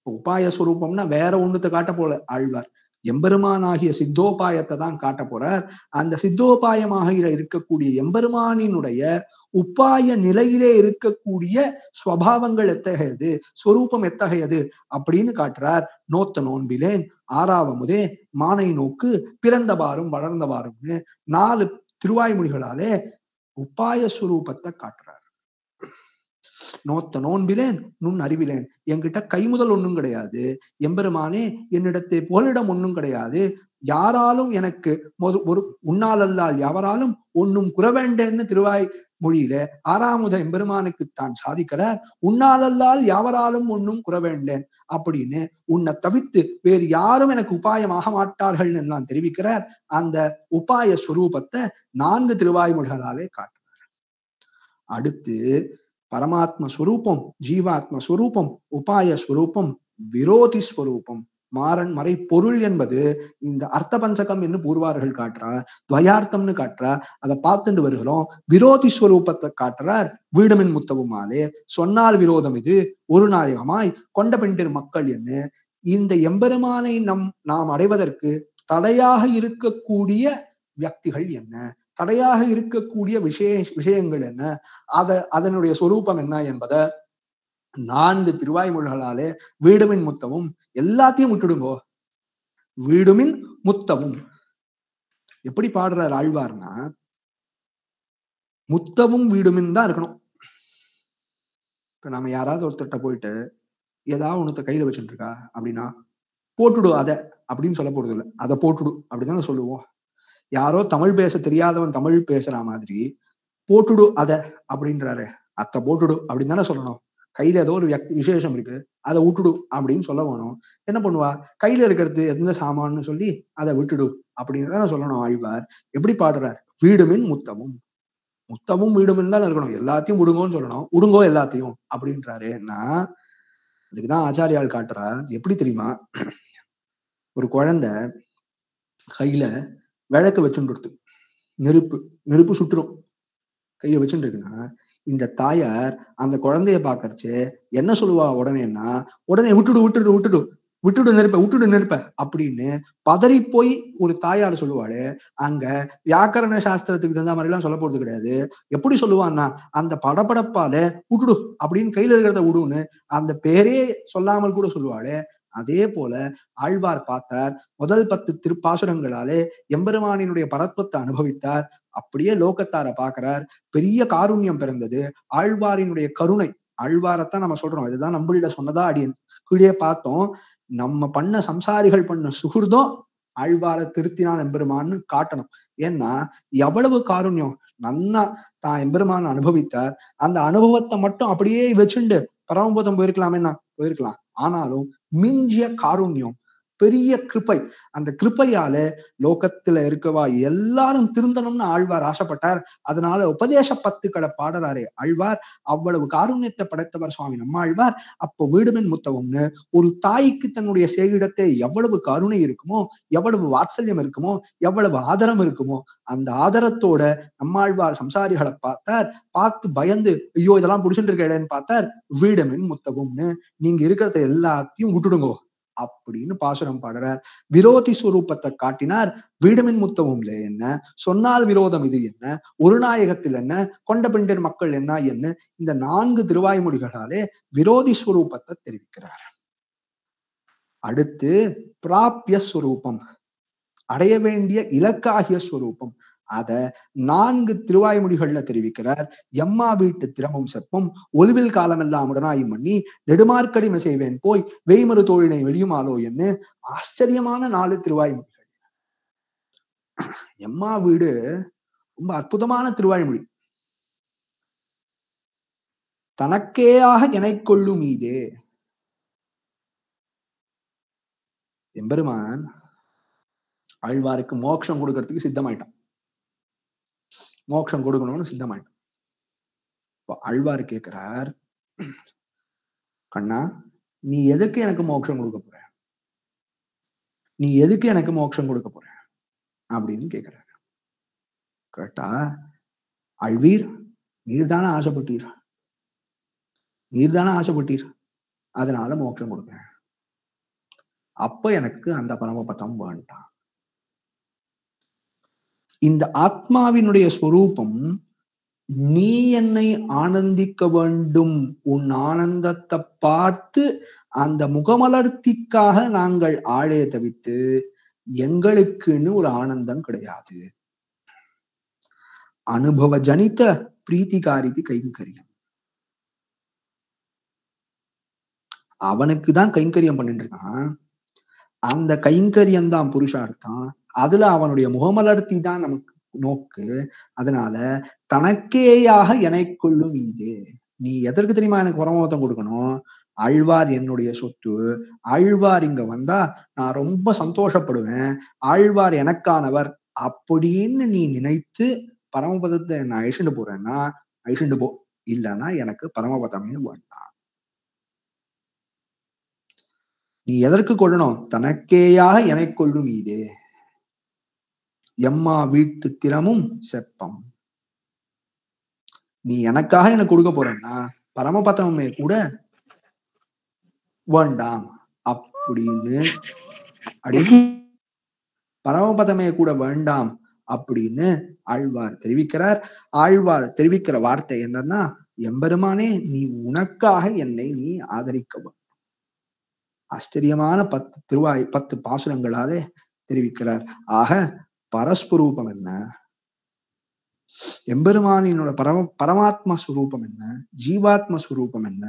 உபாய ஸ்வரூபம்னா வேற ஒண்ணுத்தை காட்ட போல ஆழ்வார், எம்பெருமானாகிய சித்தோபாயத்தை தான் காட்ட போறார். அந்த சித்தோபாயமாக இருக்கக்கூடிய எம்பெருமானினுடைய உபாய நிலையிலே இருக்கக்கூடிய ஸ்வபாவங்கள் எத்தகையது, ஸ்வரூபம் எத்தகையது அப்படின்னு காட்டுறார். நோத்த நோன்பிலேன், ஆறாவமுதே, மானை நோக்கு, பிறந்தவாறும் வளர்ந்தவாறும்னு 4 திருவாய்மொழிகளாலே உபாய ஸ்வரூபத்தை காட்டுறார். நோத்த நோன்பிலேன் நுண் அறிவிலேன், என்கிட்ட கைமுதல் ஒண்ணும் கிடையாது, எம்பெருமானே என்னிடத்தை போலிடம் ஒண்ணும் கிடையாது, யாராலும் எனக்கு ஒரு உண்ணாலல்லால் எவராலும் ஒன்னும் குறவேண்டேன்னு திருவாய் மொழியில 6ஆவது எம்பெருமானுக்கு தான் சாதிக்கிறார். உண்ணாலல்லால் யாவராலும் ஒன்னும் குறவேண்டேன் அப்படின்னு உன்னை தவித்து வேறு யாரும் எனக்கு உபாயமாக மாட்டார்கள் எல்லாம் தெரிவிக்கிறார். அந்த உபாய ஸ்வரூபத்தை 4 திருவாய்மொழிகளாலே காட்டுறார். அடுத்து பரமாத்ம ஸ்வரூபம், ஜீவாத்ம ஸ்வரூபம், உபாய ஸ்வரூபம், விரோதி ஸ்வரூபம், மாறன் மறை பொருள் என்பது இந்த அர்த்த பஞ்சகம் என்று பூர்வார்கள் காட்டுறா, துவயார்த்தம்னு காட்டுறா. அதை பார்த்துட்டு வருகிறோம். விரோதி ஸ்வரூபத்தை காட்டுறார். வீடுமின் முத்தவுமாலே சொன்னால் விரோதம் இது ஒரு நாயகமாய் கொண்ட பெண்டிர் மக்கள் என்ன, இந்த எம்பெருமானை நாம் அடைவதற்கு தடையாக இருக்கக்கூடிய வியக்திகள் என்ன, தடையாக இருக்கக்கூடிய விஷயங்கள் என்ன, அதனுடைய சொரூபம் என்ன என்பதை 4 திருவாய்மொழிகளாலே வீடுமின் முத்தமும் எல்லாத்தையும் விட்டுடுங்கோ. வீடுமின் முத்தமும் எப்படி பாடுறார் ஆழ்வார்னா, முத்தமும் வீடுமின் தான் இருக்கணும். இப்ப நம்ம யாராவது ஒருத்தட்ட போயிட்டு ஏதாவது ஒன்னத்தை கையில வச்சுட்டு இருக்கா அப்படின்னா, போட்டுடு அத அப்படின்னு சொல்ல போறது இல்லை, அதை போட்டுடு அப்படிதானே சொல்லுவோம். யாரோ தமிழ் பேச தெரியாதவன் தமிழ் பேசுற மாதிரி போட்டுடு அத அப்படின்றாரு, அத்தை போட்டுடு அப்படின்னு தானே சொல்லணும். கையில ஏதோ ஒரு விசேஷம் இருக்கு, அதை விட்டுடு அப்படின்னு சொல்ல வேணும். என்ன பண்ணுவா, கையில இருக்கிறது எந்த சாமான்னு சொல்லி அதை விட்டுடு அப்படின்னு தானே சொல்லணும். ஆழ்வார் எப்படி பாடுறார், வீடுமின் முத்தமும், முத்தமும் வீடுமின் தான் இருக்கணும், எல்லாத்தையும் விடுங்கோன்னு சொல்லணும், விடுங்கோ எல்லாத்தையும் அப்படின்றாருன்னா அதுக்குதான் ஆச்சாரியால் காட்டுறா. எப்படி தெரியுமா, ஒரு குழந்தை கையில விளக்கு வச்சுட்டு நெருப்பு சுட்டுரும் கையை வச்சுட்டு இருக்குன்னா, இந்த தாயார் அந்த குழந்தைய பாக்கறச்சு என்ன சொல்லுவா உடனேன்னா, உடனே விட்டுடு நெருப்ப அப்படின்னு பதறி போய் ஒரு தாயார் சொல்லுவாளே. அங்க வியாக்கரண சாஸ்திரத்துக்கு தகுந்த மாதிரி எல்லாம் சொல்ல போறது கிடையாது. எப்படி சொல்லுவான்னா, அந்த படபடப்பால விட்டுடு அப்படின்னு கையில இருக்கிறத விடுன்னு அந்த பேரே சொல்லாமல் கூட சொல்லுவாளே. அதே போல ஆழ்வார் பார்த்தார். முதல் 10 திருப்பாசுரங்களாலே எம்பெருமானினுடைய பரத்வத்தை அனுபவித்தார். அப்படியே லோகத்தார பாக்குறார். பெரிய காருண்யம் பிறந்தது. ஆழ்வாரினுடைய கருணை, ஆழ்வாரத்தான் நம்ம சொல்றோம், இதுதான் நம்மளிட சொன்னதா அடியன் கீழே பார்த்தோம். நம்ம பண்ண சம்சாரிகள் பண்ண சுகிருதம் ஆழ்வார திருத்தினான் எம்பெருமான்னு காட்டணும். ஏன்னா எவ்வளவு காருண்யம், நன்னா தான் எம்பெருமான் அனுபவித்தார். அந்த அனுபவத்தை மட்டும் அப்படியே வச்சுண்டு பரமபதம் போயிருக்கலாமேன்னா போயிருக்கலாம். ஆனாலும் மிஞ்சிய காருண்யம், பெரிய கிருப்பை, அந்த கிருப்பையால லோகத்துல இருக்கவா எல்லாரும் திருந்தணும்னு ஆழ்வார் ஆசைப்பட்டார். அதனால உபதேச பத்துக்களை பாடுறாரே ஆழ்வார். அவ்வளவு காருண்யத்தை படைத்தவர் சுவாமி நம்மாழ்வார். அப்போ வீடுமின் முத்தவம்னு ஒரு தாய்க்கு தன்னுடைய சேகிடத்தை எவ்வளவு கருணை இருக்குமோ, எவ்வளவு வாத்சல்யம் இருக்குமோ, எவ்வளவு ஆதரம் இருக்குமோ, அந்த ஆதரத்தோட நம்மாழ்வார் சம்சாரிகளை பார்த்தார். பார்த்து பயந்து ஐயோ இதெல்லாம் புடிச்சுட்டு இருக்கேன்னு பார்த்தார். வீடுமின் முத்தவம்னு நீங்க இருக்கிறத எல்லாத்தையும் விட்டுடுங்கோ அப்படின்னு பாசுரம் பாடுறார். விரோதி ஸ்வரூபத்தை காட்டினார். வீடுமின் முத்தமும்ல என்ன, சொன்னால் விரோதம் இது என்ன, ஒரு நாயகத்தில் என்ன, கொண்ட பெண்டிர் மக்கள் என்ன என்ன, இந்த 4 திருவாய்மொழிகளாலே விரோதி ஸ்வரூபத்தை தெரிவிக்கிறார். அடுத்து பிராபிய ஸ்வரூபம், அடைய வேண்டிய இலக்காகிய ஸ்வரூபம், அத 4 திருவாய்மொழிகள்ல தெரிவிக்கிறார். எம்மா வீட்டு திறமும் செப்பம் ஒலிவில் காலமெல்லாம் உடனாயும் பண்ணி நெடுமார்க்கடிமை செய்வேன் போய் வெய்மறு தோழினை வெளியுமாலோ என்று ஆச்சரியமான 4 திருவாய்மொழிகள். எம்மா வீடு ரொம்ப அற்புதமான திருவாய்மொழி. தனக்கேயாக எனை கொள்ளும் மீதே. எம்பெருமான் ஆழ்வாருக்கு மோட்சம் கொடுக்கறதுக்கு சித்தமாயிட்டான். மோட்சம் கொடுக்கணும்னு சித்தமாயிட்டான். ஆழ்வார் கேட்கிறார், கண்ணா நீ எதுக்கு எனக்கு மோட்சம் கொடுக்க போற, நீ எதுக்கு எனக்கு மோட்சம் கொடுக்க போற அப்படின்னு கேட்கிறார். கேட்டா, அழ்வீர் நீர்தானே ஆசைப்பட்டீர், நீர்தானே ஆசைப்பட்டீர், அதனால மோட்சம் கொடுக்குறேன். அப்ப எனக்கு அந்த பரமபதம் வேண்டாம். இந்த ஆத்மாவினுடைய ஸ்வரூபம் நீ என்னை ஆனந்திக்க வேண்டும், உன் ஆனந்தத்தை பார்த்து அந்த முகமலர்த்திக்காக நாங்கள் ஆழே தவித்து எங்களுக்குன்னு ஒரு ஆனந்தம் கிடையாது. அனுபவ ஜனித பிரீத்திகாரிதி கைங்கரியம். அவனுக்குதான் கைங்கரியம் பண்ணிட்டு இருக்கான். அந்த கைங்கரியம் தான் புருஷார்த்தம். அதுல அவனுடைய முகமலர்த்தி தான் நமக்கு நோக்கு. அதனால தனக்கேயாக எனை கொள்ளும் இதே. நீ எதற்கு தெரியுமா எனக்கு பரமபதம் கொடுக்கணும்? ஆழ்வார் என்னுடைய சொத்து, ஆழ்வார் இங்க வந்தா நான் ரொம்ப சந்தோஷப்படுவேன், ஆழ்வார் எனக்கானவர் அப்படின்னு நீ நினைத்து பரமபதத்தை என்ன அழிச்சுட்டு போறேன்னா அழிச்சுட்டு போ, இல்லைன்னா எனக்கு பரமபதமே வேண்டாம். நீ எதற்கு கொள்ளணும்? தனக்கேயாக எனை கொள்ளும் இதே. எம்மா வீட்டு திறமும் செப்பம். நீ எனக்காக எனக்கு கொடுக்க போறேன்னா பரமபதமே கூட வேண்டாம் அப்படின்னு, பரமபதமே கூட வேண்டாம் அப்படின்னு ஆழ்வார் தெரிவிக்கிறார். ஆழ்வார் தெரிவிக்கிற வார்த்தை என்னன்னா, எம்பெருமானே நீ உனக்காக என்னை நீ ஆதரிக்க. ஆச்சரியமான 10 பாசுரங்களாலே தெரிவிக்கிறார். ஆக பரஸ்வரூபம் என்ன, எம்பெருமானினோட பரமாத்மா ஸ்வரூபம் என்ன, ஜீவாத்ம ஸ்வரூபம் என்ன,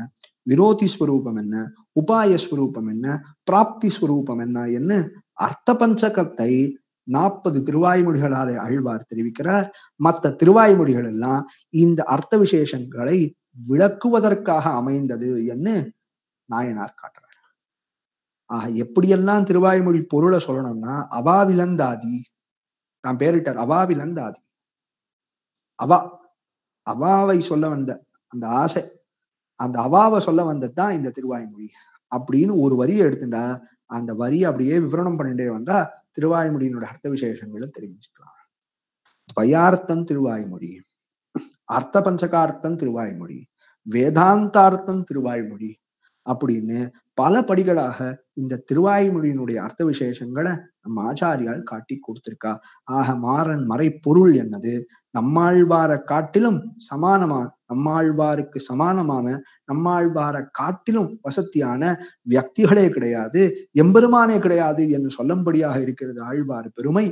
விரோதி ஸ்வரூபம் என்ன, உபாய ஸ்வரூபம் என்ன, பிராப்தி ஸ்வரூபம் என்ன என்ன அர்த்த பஞ்சகத்தை 40 திருவாய்மொழிகளாலே ஆழ்வார் தெரிவிக்கிறார். மற்ற திருவாய்மொழிகள் எல்லாம் இந்த அர்த்த விசேஷங்களை விளக்குவதற்காக அமைந்தது என்று நாயனார் காட்டுறார். ஆக எப்படியெல்லாம் திருவாய்மொழி பொருளை சொல்லணும்னா, அவாவிலந்தாதி நான் பேரிட்டார், அவாவிலந்தாதி. அவாவை சொல்ல வந்த அந்த ஆசை, அந்த அவாவை சொல்ல வந்ததுதான் இந்த திருவாய்மொழி அப்படின்னு ஒரு வரியை எடுத்துட்டா அந்த வரியை அப்படியே விவரணம் பண்ணிட்டே வந்தா திருவாய்மொழியினோட அர்த்த விசேஷங்களை தெரிவிச்சுக்கலாம். துவயார்த்தம் திருவாய்மொழி, அர்த்த பஞ்சகார்த்தம் திருவாய்மொழி, வேதாந்தார்த்தம் திருவாய்மொழி அப்படின்னு பல படிகளாக இந்த திருவாய்மொழியினுடைய அர்த்த விசேஷங்களை நம்ம ஆச்சாரியால் காட்டி கொடுத்திருக்கா. ஆக மாறன் மறை பொருள் என்னது, நம்மாழ்வாரை காட்டிலும் நம்மாழ்வாருக்கு சமானமான நம்மாழ்வாரை காட்டிலும் வசத்தியான வியக்திகளே கிடையாது, எம்பெருமானே கிடையாது என்று சொல்லும்படியாக இருக்கிறது ஆழ்வார் பெருமை.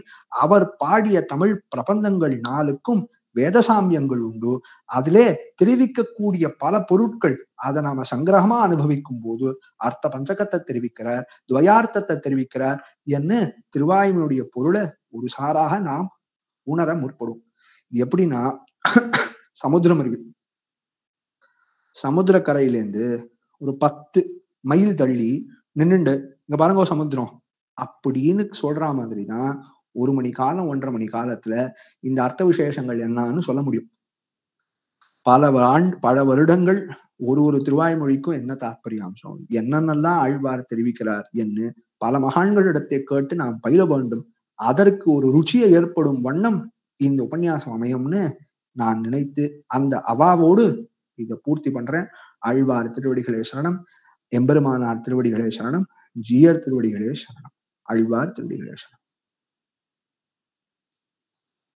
அவர் பாடிய தமிழ் பிரபந்தங்கள் 4க்கும் வேதசாமியங்கள் உண்டு. அதிலே தெரிவிக்கக்கூடிய பல பொருட்கள் அதை நாம சங்கிரகமா அனுபவிக்கும் போது அர்த்த பஞ்சகத்தை தெரிவிக்கிறார், துவயார்த்தத்தை தெரிவிக்கிறார் என்று திருவாய்மொழியுடைய பொருளை ஒரு சாராக நாம் உணர முற்படும். இது எப்படின்னா, சமுத்திரம் இருக்கு, சமுத்திர கரையிலேருந்து ஒரு 10 மைல் தள்ளி நின்னுண்டு இங்க பாருங்க சமுத்திரம் அப்படின்னு சொல்ற மாதிரிதான் 1 மணி காலம் 1.5 மணி காலத்துல இந்த அர்த்த விசேஷங்கள் என்னன்னு சொல்ல முடியும். பல வருடங்கள் ஒரு திருவாய்மொழிக்கும் என்ன தாற்பயாம்சம், என்னென்னலாம் ஆழ்வார் தெரிவிக்கிறார் என்று பல மகான்களிடத்தை கேட்டு நாம் பயில வேண்டும். அதற்கு ஒரு ருச்சியை ஏற்படும் வண்ணம் இந்த உபன்யாசம் அமையும்னு நான் நினைத்து அந்த அவாவோடு இதை பூர்த்தி பண்றேன். ஆழ்வார் திருவடிகளே சரணம், எம்பெருமானார் திருவடிகளே சரணம், ஜீயர் திருவடிகளே சரணம், ஆழ்வார் திருவடிகளே சரணம்.